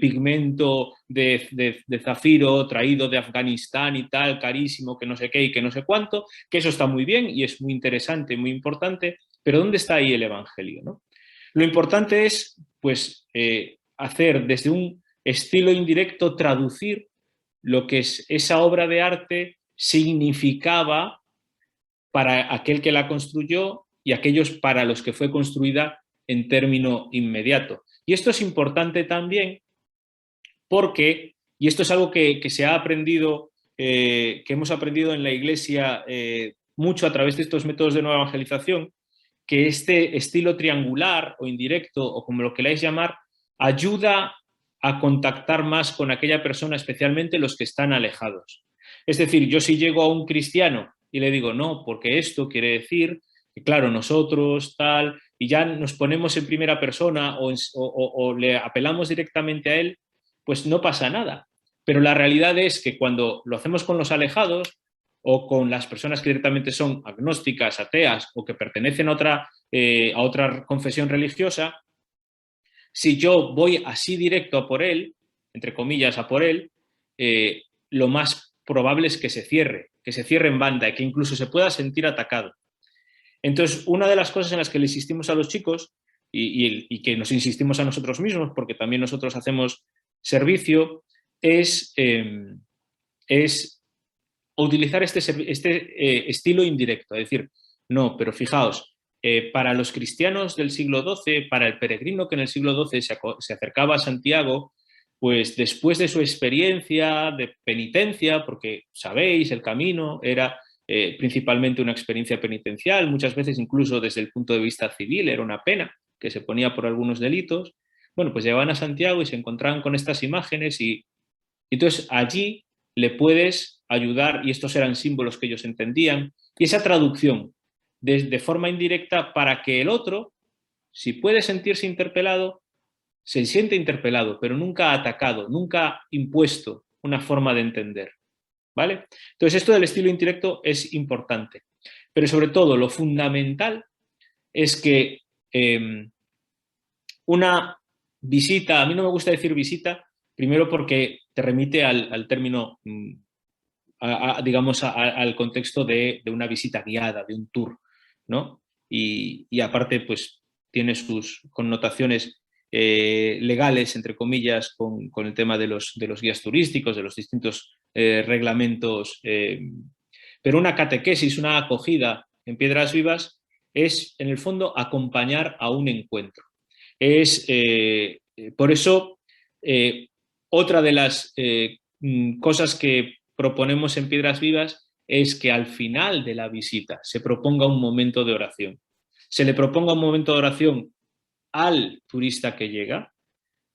S3: pigmento de zafiro traído de Afganistán y tal, carísimo, que no sé qué y que no sé cuánto, que eso está muy bien y es muy interesante, muy importante, pero ¿dónde está ahí el Evangelio, ¿no? Lo importante es, pues, hacer desde un estilo indirecto, traducir lo que esa obra de arte significaba para aquel que la construyó y aquellos para los que fue construida en término inmediato. Y esto es importante también porque, y esto es algo que se ha aprendido, que hemos aprendido en la Iglesia mucho a través de estos métodos de nueva evangelización, que este estilo triangular o indirecto, o como lo queráis llamar, ayuda a contactar más con aquella persona, especialmente los que están alejados. Es decir, yo si llego a un cristiano y le digo, no, porque esto quiere decir que, claro, nosotros, tal, y ya nos ponemos en primera persona o le apelamos directamente a él, pues no pasa nada. Pero la realidad es que cuando lo hacemos con los alejados o con las personas que directamente son agnósticas, ateas o que pertenecen a otra confesión religiosa, si yo voy así directo a por él, entre comillas a por él, lo más probable es que se cierre en banda y que incluso se pueda sentir atacado. Entonces, una de las cosas en las que le insistimos a los chicos y que nos insistimos a nosotros mismos, porque también nosotros hacemos servicio, es utilizar este estilo indirecto. Es decir, no, pero fijaos, para los cristianos del siglo XII, para el peregrino que en el siglo XII se acercaba a Santiago, pues después de su experiencia de penitencia, porque sabéis, el camino era principalmente una experiencia penitencial, muchas veces incluso desde el punto de vista civil, era una pena que se ponía por algunos delitos. Bueno, pues llegaban a Santiago y se encontraban con estas imágenes y entonces allí le puedes ayudar, y estos eran símbolos que ellos entendían, y esa traducción de forma indirecta para que el otro, si puede sentirse interpelado, se siente interpelado, pero nunca atacado, nunca impuesto una forma de entender. ¿Vale? Entonces esto del estilo indirecto es importante, pero sobre todo lo fundamental es que una visita, a mí no me gusta decir visita, primero porque te remite al término, digamos, al contexto de una visita guiada, de un tour, ¿no? Y aparte, pues tiene sus connotaciones legales, entre comillas, con el tema de los guías turísticos, de los distintos reglamentos. Pero una catequesis, una acogida en Piedras Vivas es, en el fondo, acompañar a un encuentro. Es, por eso, otra de las cosas que proponemos en Piedras Vivas es que al final de la visita se proponga un momento de oración. Se le proponga un momento de oración al turista que llega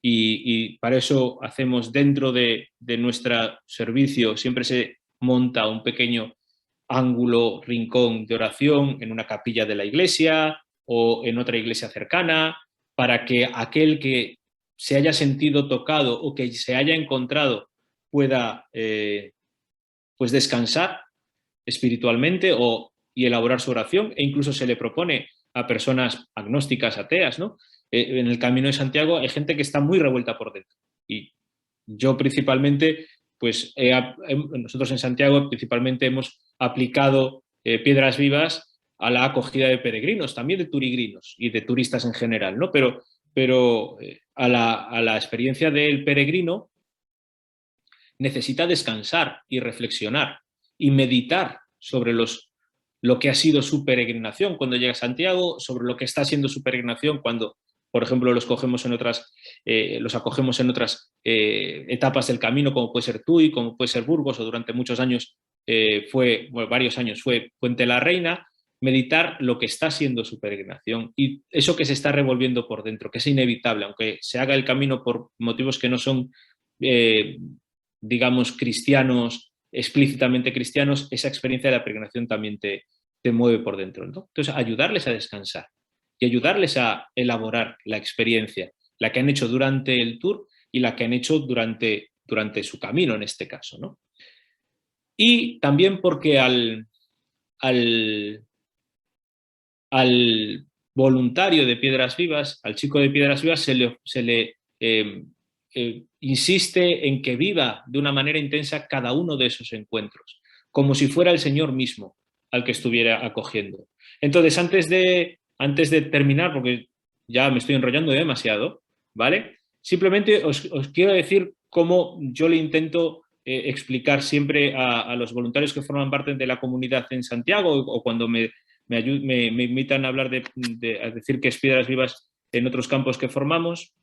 S3: y para eso hacemos dentro de nuestro servicio, siempre se monta un pequeño ángulo, rincón de oración en una capilla de la iglesia o en otra iglesia cercana, para que aquel que se haya sentido tocado o que se haya encontrado pueda pues descansar espiritualmente y elaborar su oración, e incluso se le propone a personas agnósticas, ateas, ¿no? En el Camino de Santiago hay gente que está muy revuelta por dentro y yo principalmente, pues nosotros en Santiago principalmente hemos aplicado Piedras Vivas a la acogida de peregrinos, también de turigrinos y de turistas en general, ¿no? Pero a la experiencia del peregrino necesita descansar y reflexionar y meditar sobre lo que ha sido su peregrinación cuando llega a Santiago, sobre lo que está siendo su peregrinación cuando por ejemplo, los acogemos en otras etapas del camino, como puede ser Tui, como puede ser Burgos, o durante muchos años varios años fue Puente la Reina. Meditar lo que está siendo su peregrinación y eso que se está revolviendo por dentro, que es inevitable, aunque se haga el camino por motivos que no son, digamos, cristianos, explícitamente cristianos, esa experiencia de la peregrinación también te mueve por dentro, ¿no? Entonces, ayudarles a descansar y ayudarles a elaborar la experiencia, la que han hecho durante el tour y la que han hecho durante su camino, en este caso, ¿no? Y también porque al voluntario de Piedras Vivas, al chico de Piedras Vivas, se le insiste en que viva de una manera intensa cada uno de esos encuentros, como si fuera el Señor mismo al que estuviera acogiendo. Entonces, antes de terminar, porque ya me estoy enrollando demasiado, ¿vale? Simplemente os quiero decir cómo yo le intento explicar siempre a los voluntarios que forman parte de la comunidad en Santiago, o cuando me invitan a hablar a decir que es Piedras Vivas en otros campos que formamos.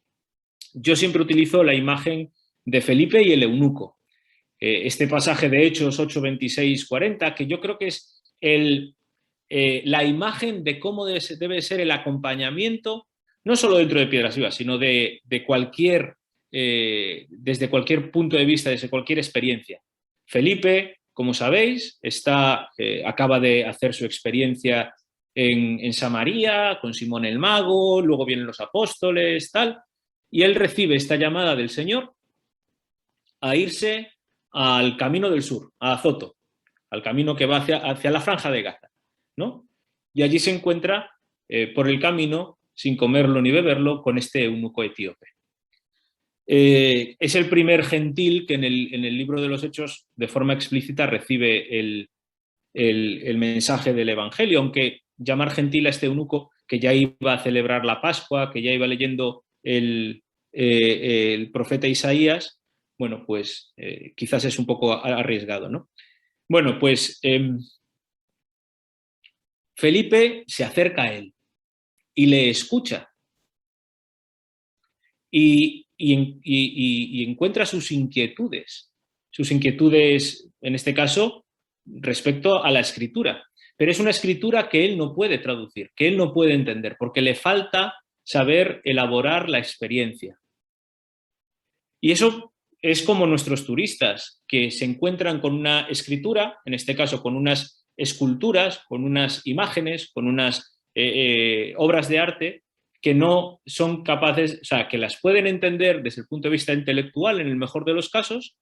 S3: Yo siempre utilizo la imagen de Felipe y el eunuco. Este pasaje de Hechos 8, 26, 40, que yo creo que es la imagen de cómo debe ser el acompañamiento, no solo dentro de Piedras Vivas, sino de cualquier, desde cualquier punto de vista, desde cualquier experiencia. Felipe, como sabéis, acaba de hacer su experiencia en Samaria, con Simón el Mago, luego vienen los apóstoles, tal, y él recibe esta llamada del Señor a irse al camino del sur, a Azoto, al camino que va hacia la Franja de Gaza, ¿no? Y allí se encuentra por el camino, sin comerlo ni beberlo, con este eunuco etíope. Es el primer gentil que en el libro de los Hechos de forma explícita recibe el mensaje del Evangelio, aunque llamar gentil a este eunuco que ya iba a celebrar la Pascua, que ya iba leyendo el profeta Isaías, bueno, pues quizás es un poco arriesgado, ¿no? Bueno, pues Felipe se acerca a él y le escucha y encuentra sus inquietudes en este caso respecto a la escritura, pero es una escritura que él no puede traducir, que él no puede entender, porque le falta saber elaborar la experiencia. Y eso es como nuestros turistas, que se encuentran con una escritura, en este caso con unas esculturas, con unas imágenes, con unas obras de arte, que no son capaces, o sea, que las pueden entender desde el punto de vista intelectual, en el mejor de los casos,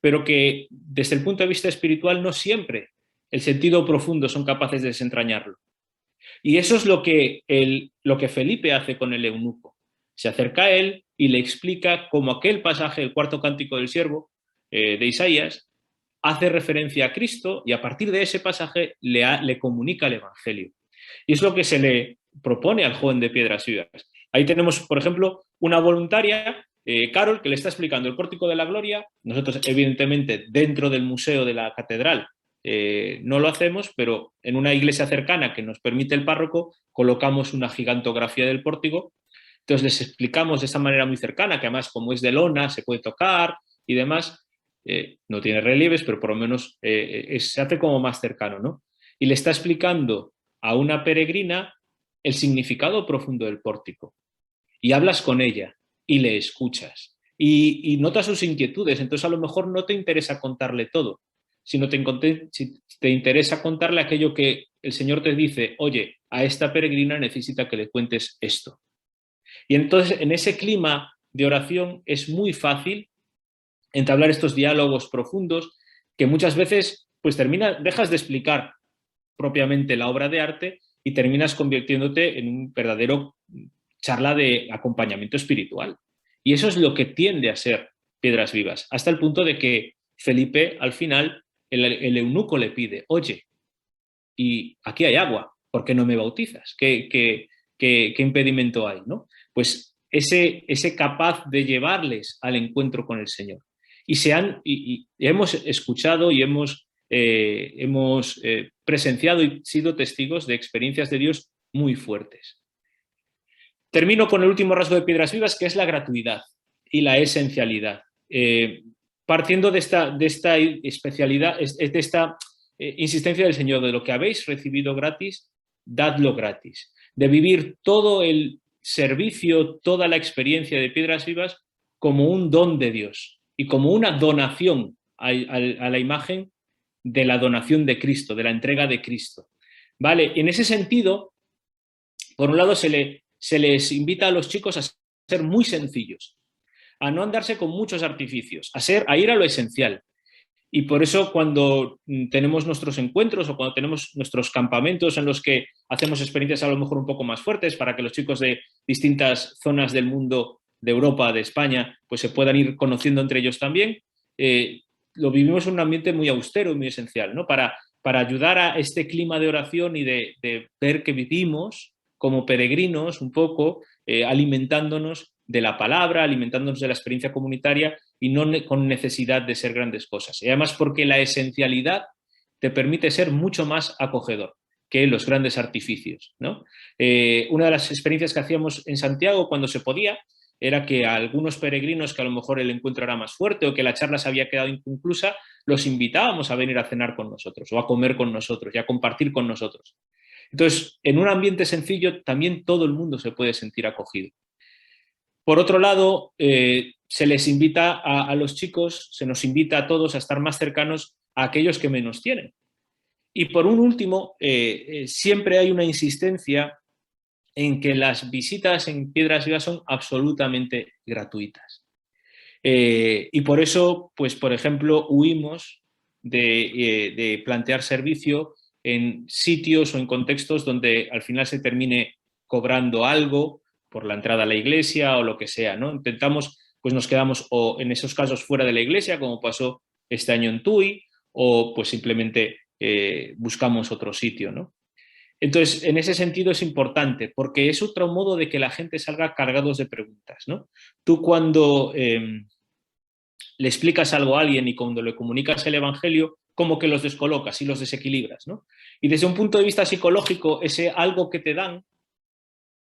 S3: pero que desde el punto de vista espiritual no siempre el sentido profundo son capaces de desentrañarlo. Y eso es lo que Felipe hace con el eunuco. Se acerca a él y le explica cómo aquel pasaje, el cuarto cántico del siervo de Isaías, hace referencia a Cristo y a partir de ese pasaje le comunica el Evangelio. Y es lo que se le propone al joven de Piedras Vivas. Ahí tenemos, por ejemplo, una voluntaria, Carol, que le está explicando el Pórtico de la Gloria. Nosotros, evidentemente, dentro del museo de la catedral no lo hacemos, pero en una iglesia cercana que nos permite el párroco, colocamos una gigantografía del pórtico. Entonces les explicamos de esa manera muy cercana, que además como es de lona, se puede tocar y demás. No tiene relieves, pero por lo menos se hace como más cercano, ¿no? Y le está explicando a una peregrina el significado profundo del pórtico. Y hablas con ella y le escuchas. Y notas sus inquietudes. Entonces a lo mejor no te interesa contarle todo, sino si te interesa contarle aquello que el Señor te dice, oye, a esta peregrina necesita que le cuentes esto. Y entonces en ese clima de oración es muy fácil entablar estos diálogos profundos que muchas veces pues dejas de explicar propiamente la obra de arte y terminas convirtiéndote en un verdadero charla de acompañamiento espiritual. Y eso es lo que tiende a ser Piedras Vivas, hasta el punto de que Felipe, al final, el eunuco le pide, oye, y aquí hay agua, ¿por qué no me bautizas? ¿Qué impedimento hay? ¿No? Pues ese capaz de llevarles al encuentro con el Señor. Y hemos escuchado y hemos presenciado y sido testigos de experiencias de Dios muy fuertes. Termino con el último rasgo de Piedras Vivas, que es la gratuidad y la esencialidad. Partiendo de esta especialidad, de esta insistencia del Señor, de lo que habéis recibido gratis, dadlo gratis. De vivir todo el servicio, toda la experiencia de Piedras Vivas como un don de Dios y como una donación a la imagen de la donación de Cristo, de la entrega de Cristo. ¿Vale? En ese sentido, por un lado, se les invita a los chicos a ser muy sencillos, a no andarse con muchos artificios, a ir a lo esencial. Y por eso cuando tenemos nuestros encuentros o cuando tenemos nuestros campamentos en los que hacemos experiencias a lo mejor un poco más fuertes para que los chicos de distintas zonas del mundo, de Europa, de España, pues se puedan ir conociendo entre ellos también, lo vivimos en un ambiente muy austero y muy esencial, ¿no? Para ayudar a este clima de oración y de ver que vivimos como peregrinos un poco, alimentándonos de la palabra, alimentándonos de la experiencia comunitaria y no con necesidad de ser grandes cosas. Y además porque la esencialidad te permite ser mucho más acogedor que los grandes artificios, ¿no? Una de las experiencias que hacíamos en Santiago cuando se podía era que a algunos peregrinos que a lo mejor el encuentro era más fuerte o que la charla se había quedado inconclusa, los invitábamos a venir a cenar con nosotros o a comer con nosotros y a compartir con nosotros. Entonces, en un ambiente sencillo también todo el mundo se puede sentir acogido. Por otro lado, se les invita a los chicos, se nos invita a todos a estar más cercanos a aquellos que menos tienen. Y por un último, siempre hay una insistencia en que las visitas en Piedras Vivas son absolutamente gratuitas. Y por eso, pues por ejemplo, huimos de plantear servicio en sitios o en contextos donde al final se termine cobrando algo por la entrada a la iglesia o lo que sea, ¿no? Intentamos, pues nos quedamos o en esos casos fuera de la iglesia, como pasó este año en Tui, o pues simplemente buscamos otro sitio, ¿no? Entonces, en ese sentido es importante, porque es otro modo de que la gente salga cargados de preguntas, ¿no? Tú cuando le explicas algo a alguien y cuando le comunicas el evangelio, como que los descolocas y los desequilibras, ¿no? Y desde un punto de vista psicológico, ese algo que te dan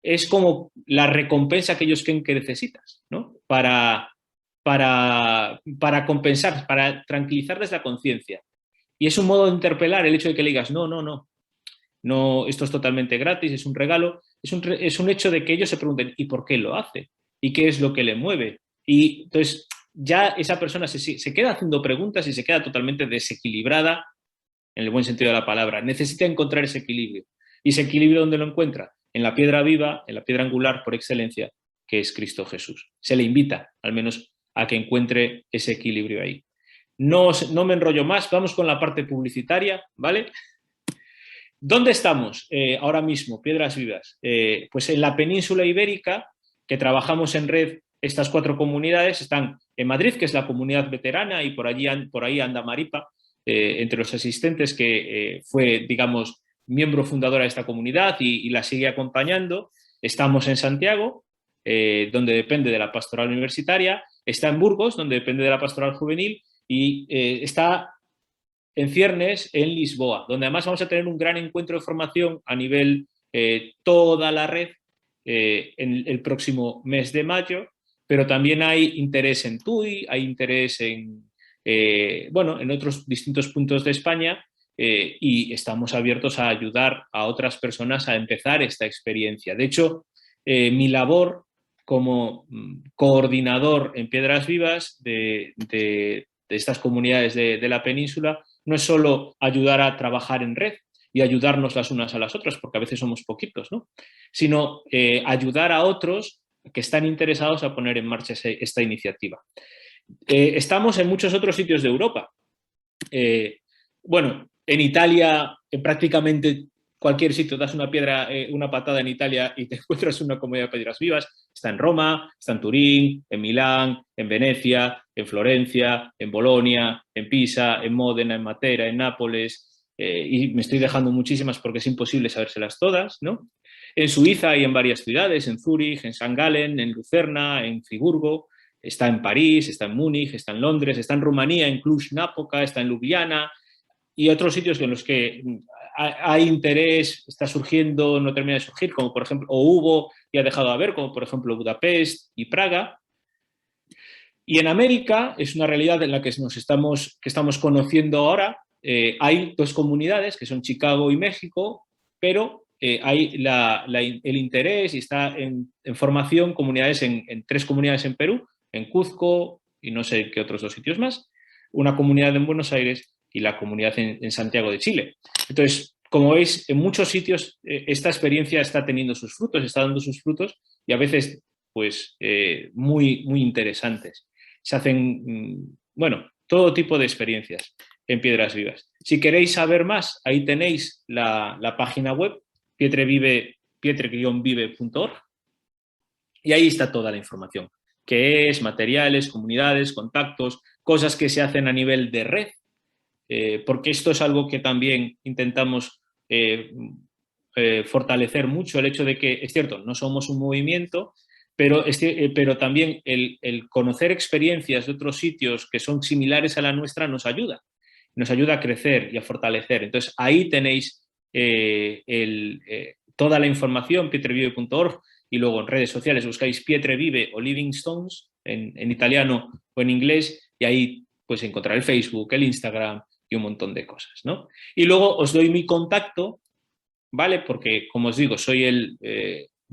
S3: es como la recompensa que ellos creen que necesitas, ¿no? Para compensar, para tranquilizarles la conciencia. Y es un modo de interpelar el hecho de que le digas, no, esto es totalmente gratis, es un regalo, es un hecho de que ellos se pregunten, ¿y por qué lo hace? ¿Y qué es lo que le mueve? Y entonces ya esa persona se queda haciendo preguntas y se queda totalmente desequilibrada, en el buen sentido de la palabra. Necesita encontrar ese equilibrio. ¿Y ese equilibrio dónde lo encuentra? En la piedra viva, en la piedra angular por excelencia, que es Cristo Jesús. Se le invita, al menos, a que encuentre ese equilibrio ahí. No me enrollo más, vamos con la parte publicitaria, ¿vale? ¿Dónde estamos ahora mismo, Piedras Vivas? Pues en la península ibérica, que trabajamos en red, estas 4 comunidades están en Madrid, que es la comunidad veterana, y por ahí anda Maripa, entre los asistentes, que fue, digamos, miembro fundadora de esta comunidad y la sigue acompañando. Estamos en Santiago, donde depende de la pastoral universitaria, está en Burgos, donde depende de la pastoral juvenil, y está en ciernes en Lisboa, donde además vamos a tener un gran encuentro de formación a nivel toda la red en el próximo mes de mayo, pero también hay interés en Tui, hay interés en otros distintos puntos de España, y estamos abiertos a ayudar a otras personas a empezar esta experiencia. De hecho, mi labor como coordinador en Piedras Vivas de estas comunidades de la península no es solo ayudar a trabajar en red y ayudarnos las unas a las otras, porque a veces somos poquitos, ¿no? Sino ayudar a otros que están interesados a poner en marcha esta iniciativa. Estamos en muchos otros sitios de Europa. En Italia, en prácticamente cualquier sitio, das una patada en Italia y te encuentras una comunidad de Piedras Vivas. Está en Roma, está en Turín, en Milán, en Venecia, en Florencia, en Bolonia, en Pisa, en Módena, en Matera, en Nápoles, y me estoy dejando muchísimas porque es imposible sabérselas todas, ¿no? En Suiza y en varias ciudades, en Zúrich, en St. Gallen, en Lucerna, en Friburgo, está en París, está en Múnich, está en Londres, está en Rumanía, en Cluj-Napoca, está en Ljubljana y otros sitios en los que hay interés, está surgiendo, no termina de surgir, como por ejemplo, o hubo y ha dejado de haber, como por ejemplo Budapest y Praga. Y en América es una realidad en la que estamos conociendo ahora. Hay dos comunidades, que son Chicago y México, pero hay el interés y está en formación comunidades en 3 comunidades en Perú, en Cuzco y no sé qué otros 2 sitios más, una comunidad en Buenos Aires y la comunidad en Santiago de Chile. Entonces, como veis, en muchos sitios esta experiencia está teniendo sus frutos, está dando sus frutos y a veces pues muy, muy interesantes. Se hacen, bueno, todo tipo de experiencias en Piedras Vivas. Si queréis saber más, ahí tenéis la página web, pietre-vive.org, y ahí está toda la información, que es materiales, comunidades, contactos, cosas que se hacen a nivel de red, porque esto es algo que también intentamos fortalecer mucho, el hecho de que, es cierto, no somos un movimiento, pero también el conocer experiencias de otros sitios que son similares a la nuestra nos ayuda a crecer y a fortalecer. Entonces, ahí tenéis toda la información, pietre-vive.org, y luego en redes sociales buscáis Pietre Vive o Living Stones en italiano o en inglés, y ahí pues encontrar el Facebook, el Instagram y un montón de cosas, ¿no? Y luego os doy mi contacto, ¿vale? Porque, como os digo, soy un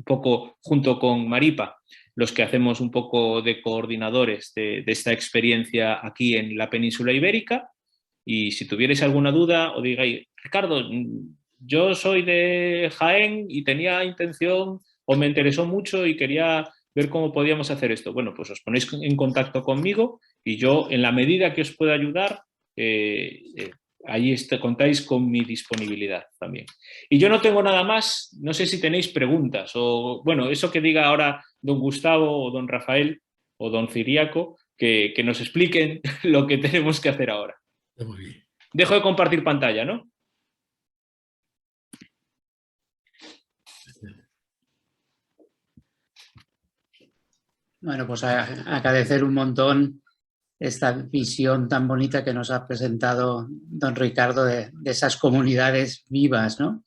S3: poco, junto con Maripa, los que hacemos un poco de coordinadores de esta experiencia aquí en la península ibérica. Y si tuvierais alguna duda o digáis, Ricardo, yo soy de Jaén y tenía intención o me interesó mucho y quería ver cómo podíamos hacer esto. Bueno, pues os ponéis en contacto conmigo y yo, en la medida que os pueda ayudar, ahí contáis con mi disponibilidad también. Y yo no tengo nada más, no sé si tenéis preguntas o, bueno, eso que diga ahora don Gustavo o don Rafael o don Ciriaco, que nos expliquen lo que tenemos que hacer ahora.
S4: Muy bien.
S3: Dejo de compartir pantalla, ¿no?
S1: Bueno, pues agradecer un montón esta visión tan bonita que nos ha presentado don Ricardo de esas comunidades vivas, ¿no?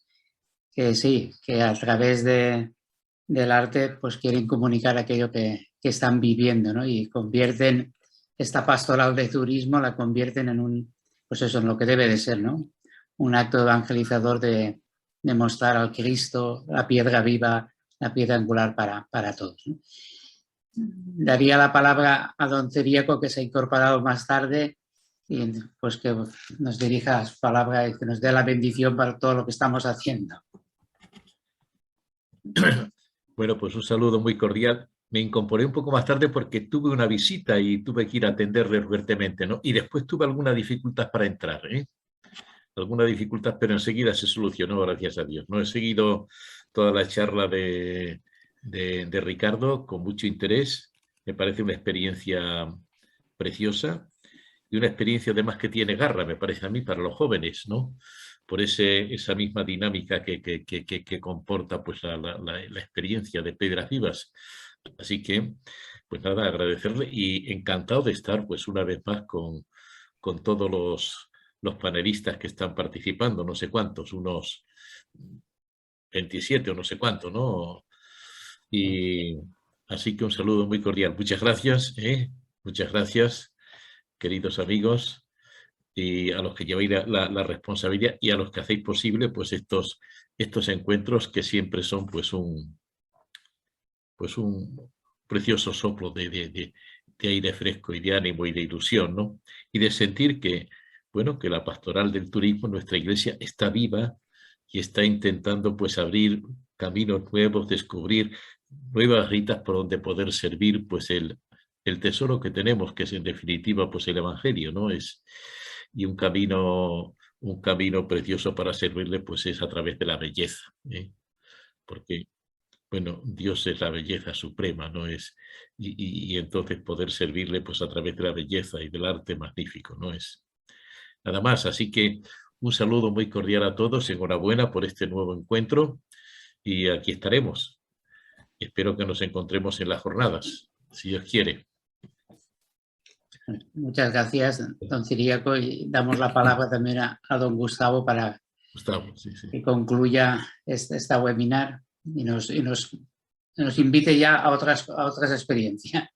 S1: Que sí, que a través del arte pues quieren comunicar aquello que están viviendo, ¿no? Y convierten esta pastoral de turismo, la convierten en pues eso, en lo que debe de ser, ¿no? Un acto evangelizador de mostrar al Cristo, la piedra viva, la piedra angular para todos, ¿no? Daría la palabra a don Ciriaco, que se ha incorporado más tarde, y pues que nos dirija su palabra y que nos dé la bendición para todo lo que estamos haciendo.
S4: Bueno, pues un saludo muy cordial. Me incorporé un poco más tarde porque tuve una visita y tuve que ir a atenderle urgentemente, ¿no? Y después tuve alguna dificultad para entrar, ¿eh? Alguna dificultad, pero enseguida se solucionó, gracias a Dios, ¿no? He seguido toda la charla de Ricardo con mucho interés. Me parece una experiencia preciosa y una experiencia además que tiene garra, me parece a mí, para los jóvenes, ¿no? Por esa misma dinámica que comporta pues, la experiencia de Piedras Vivas. Así que, pues nada, agradecerle y encantado de estar pues una vez más con todos los panelistas que están participando, no sé cuántos, unos 27 o no sé cuántos, ¿no? Y así que un saludo muy cordial. Muchas gracias, muchas gracias, queridos amigos, y a los que lleváis la responsabilidad y a los que hacéis posible pues estos encuentros que siempre son pues un precioso soplo de aire fresco y de ánimo y de ilusión, ¿no? Y de sentir que, bueno, que la pastoral del turismo, nuestra iglesia, está viva y está intentando pues abrir caminos nuevos, descubrir nuevas ritas por donde poder servir pues el tesoro que tenemos, que es en definitiva pues el Evangelio, ¿no? Y un camino precioso para servirle pues es a través de la belleza, ¿eh? Porque, bueno, Dios es la belleza suprema, ¿no? Y entonces poder servirle pues a través de la belleza y del arte magnífico, ¿no? Es nada más. Así que un saludo muy cordial a todos, enhorabuena por este nuevo encuentro y aquí estaremos. Espero que nos encontremos en las jornadas, si Dios quiere.
S1: Muchas gracias, don Ciriaco, y damos la palabra también a don Gustavo para
S4: Gustavo, sí, sí.
S1: que concluya esta webinar y nos invite ya a otras experiencias.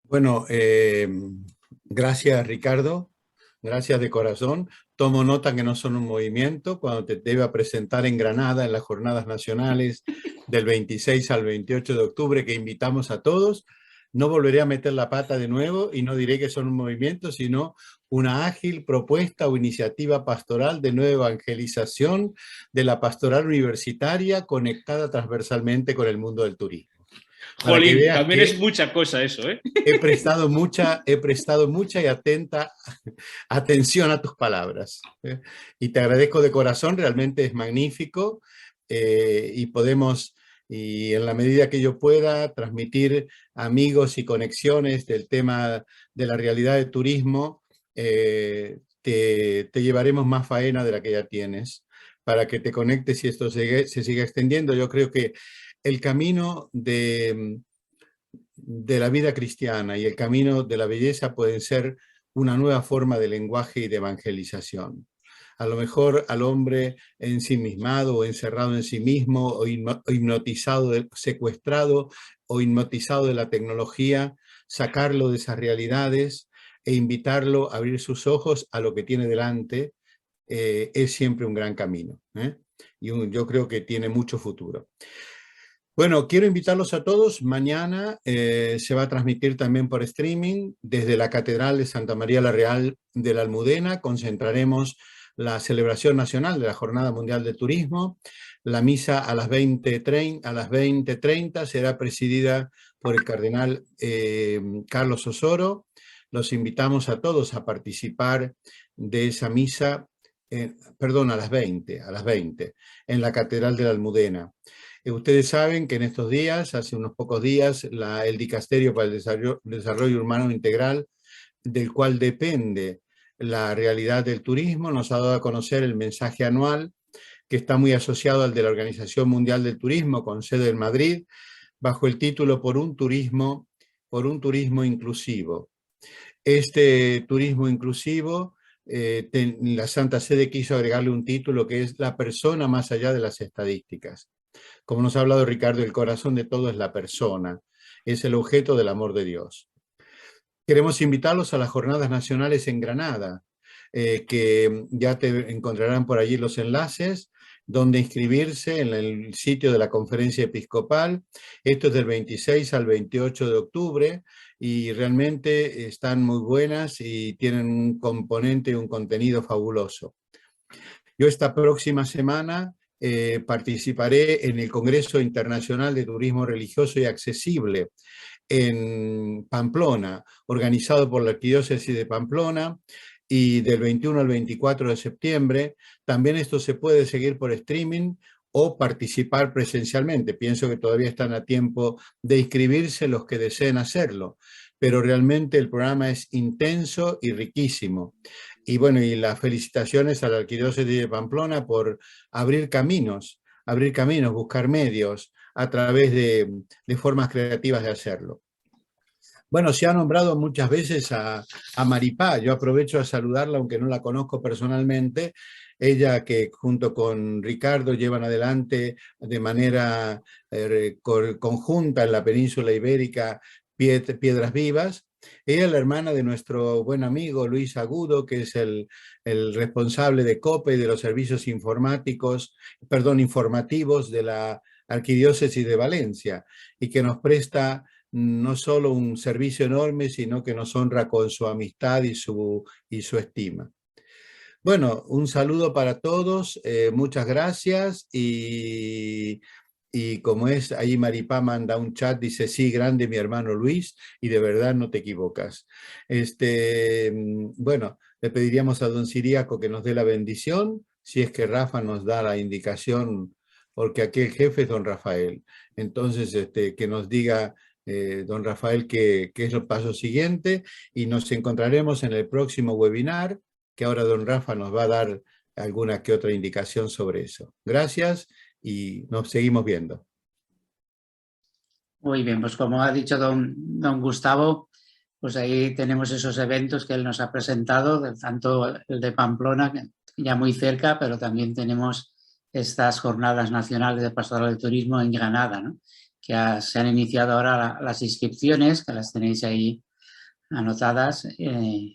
S2: Bueno, gracias Ricardo, gracias de corazón. Tomo nota que no son un movimiento cuando te deba presentar en Granada en las Jornadas Nacionales del 26 al 28 de octubre, que invitamos a todos. No volveré a meter la pata de nuevo y no diré que son un movimiento, sino una ágil propuesta o iniciativa pastoral de nueva evangelización de la pastoral universitaria conectada transversalmente con el mundo del turismo.
S3: Jolín, también es mucha cosa eso, ¿eh?
S2: He prestado mucha y atenta atención a tus palabras. Y te agradezco de corazón, realmente es magnífico. Y podemos, y en la medida que yo pueda, transmitir amigos y conexiones del tema de la realidad del turismo, te llevaremos más faena de la que ya tienes, para que te conectes y esto se siga extendiendo. Yo creo que el camino de la vida cristiana y el camino de la belleza pueden ser una nueva forma de lenguaje y de evangelización. A lo mejor al hombre ensimismado o encerrado en sí mismo o hipnotizado, secuestrado o hipnotizado de la tecnología, sacarlo de esas realidades e invitarlo a abrir sus ojos a lo que tiene delante, es siempre un gran camino, y yo creo que tiene mucho futuro. Bueno, quiero invitarlos a todos. Mañana se va a transmitir también por streaming desde la Catedral de Santa María la Real de la Almudena. Concentraremos la celebración nacional de la Jornada Mundial de Turismo. La misa a las 20:30 será presidida por el cardenal Carlos Osoro. Los invitamos a todos a participar de esa misa, a las 20, en la Catedral de la Almudena. Ustedes saben que en estos días, hace unos pocos días, el Dicasterio para el Desarrollo Humano Integral, del cual depende la realidad del turismo, nos ha dado a conocer el mensaje anual, que está muy asociado al de la Organización Mundial del Turismo, con sede en Madrid, bajo el título Por un turismo inclusivo. Este turismo inclusivo, la Santa Sede quiso agregarle un título que es la persona más allá de las estadísticas. Como nos ha hablado Ricardo, el corazón de todo es la persona, es el objeto del amor de Dios. Queremos invitarlos a las Jornadas Nacionales en Granada, que ya te encontrarán por allí los enlaces, donde inscribirse en el sitio de la Conferencia Episcopal. Esto es del 26 al 28 de octubre y realmente están muy buenas y tienen un componente y un contenido fabuloso. Yo esta próxima semana participaré en el Congreso Internacional de Turismo Religioso y Accesible en Pamplona, organizado por la Arquidiócesis de Pamplona, y del 21 al 24 de septiembre. También esto se puede seguir por streaming o participar presencialmente. Pienso que todavía están a tiempo de inscribirse los que deseen hacerlo, pero realmente el programa es intenso y riquísimo. Y bueno, y las felicitaciones a la Arquidiócesis de Pamplona por abrir caminos, buscar medios a través de formas creativas de hacerlo. Bueno, se ha nombrado muchas veces a Maripá. Yo aprovecho a saludarla, aunque no la conozco personalmente. Ella que junto con Ricardo llevan adelante de manera conjunta en la península ibérica Piedras Vivas. Ella es la hermana de nuestro buen amigo Luis Agudo, que es el responsable de COPE y de los servicios informativos de la Arquidiócesis de Valencia, y que nos presta no solo un servicio enorme, sino que nos honra con su amistad y su estima. Bueno, un saludo para todos, muchas gracias, y como es, ahí Maripá manda un chat, dice, sí, grande mi hermano Luis, y de verdad no te equivocas. Bueno, le pediríamos a don Ciriaco que nos dé la bendición, si es que Rafa nos da la indicación, porque aquí el jefe es don Rafael. Entonces, que nos diga don Rafael qué es el paso siguiente, y nos encontraremos en el próximo webinar, que ahora don Rafa nos va a dar alguna que otra indicación sobre eso. Gracias y nos seguimos viendo.
S1: Muy bien, pues como ha dicho don Gustavo, pues ahí tenemos esos eventos que él nos ha presentado, tanto el de Pamplona, ya muy cerca, pero también tenemos estas jornadas nacionales de pastoral de turismo en Granada, ¿no? Que se han iniciado ahora las inscripciones, que las tenéis ahí anotadas,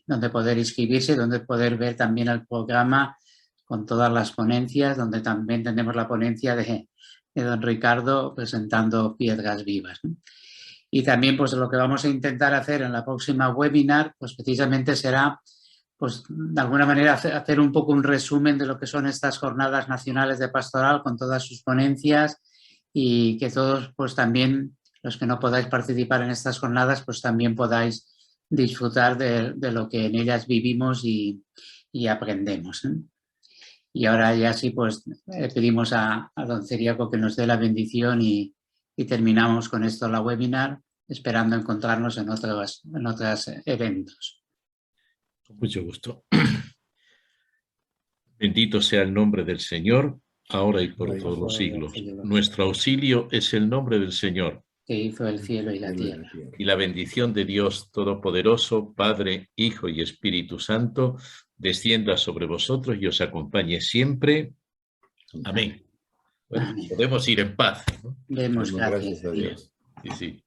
S1: donde poder inscribirse, donde poder ver también el programa con todas las ponencias, donde también tenemos la ponencia de don Ricardo presentando Piedras Vivas, ¿no? Y también pues lo que vamos a intentar hacer en la próxima webinar, pues precisamente será, pues de alguna manera hacer un poco un resumen de lo que son estas jornadas nacionales de pastoral con todas sus ponencias, y que todos pues también los que no podáis participar en estas jornadas pues también podáis disfrutar de lo que en ellas vivimos y aprendemos, ¿eh? Y ahora ya sí pues pedimos a don Ciriaco que nos dé la bendición y terminamos con esto la webinar, esperando encontrarnos en otros eventos.
S4: Con mucho gusto. Bendito sea el nombre del Señor, ahora y por todos los siglos. Nuestro auxilio es el nombre del Señor,
S1: que hizo el cielo y la tierra.
S4: y la bendición de Dios Todopoderoso, Padre, Hijo y Espíritu Santo, descienda sobre vosotros y os acompañe siempre. Amén. Bueno,
S1: Amén.
S4: podemos ir en paz, ¿no?
S1: Demos gracias
S2: a Dios.
S4: Sí, sí.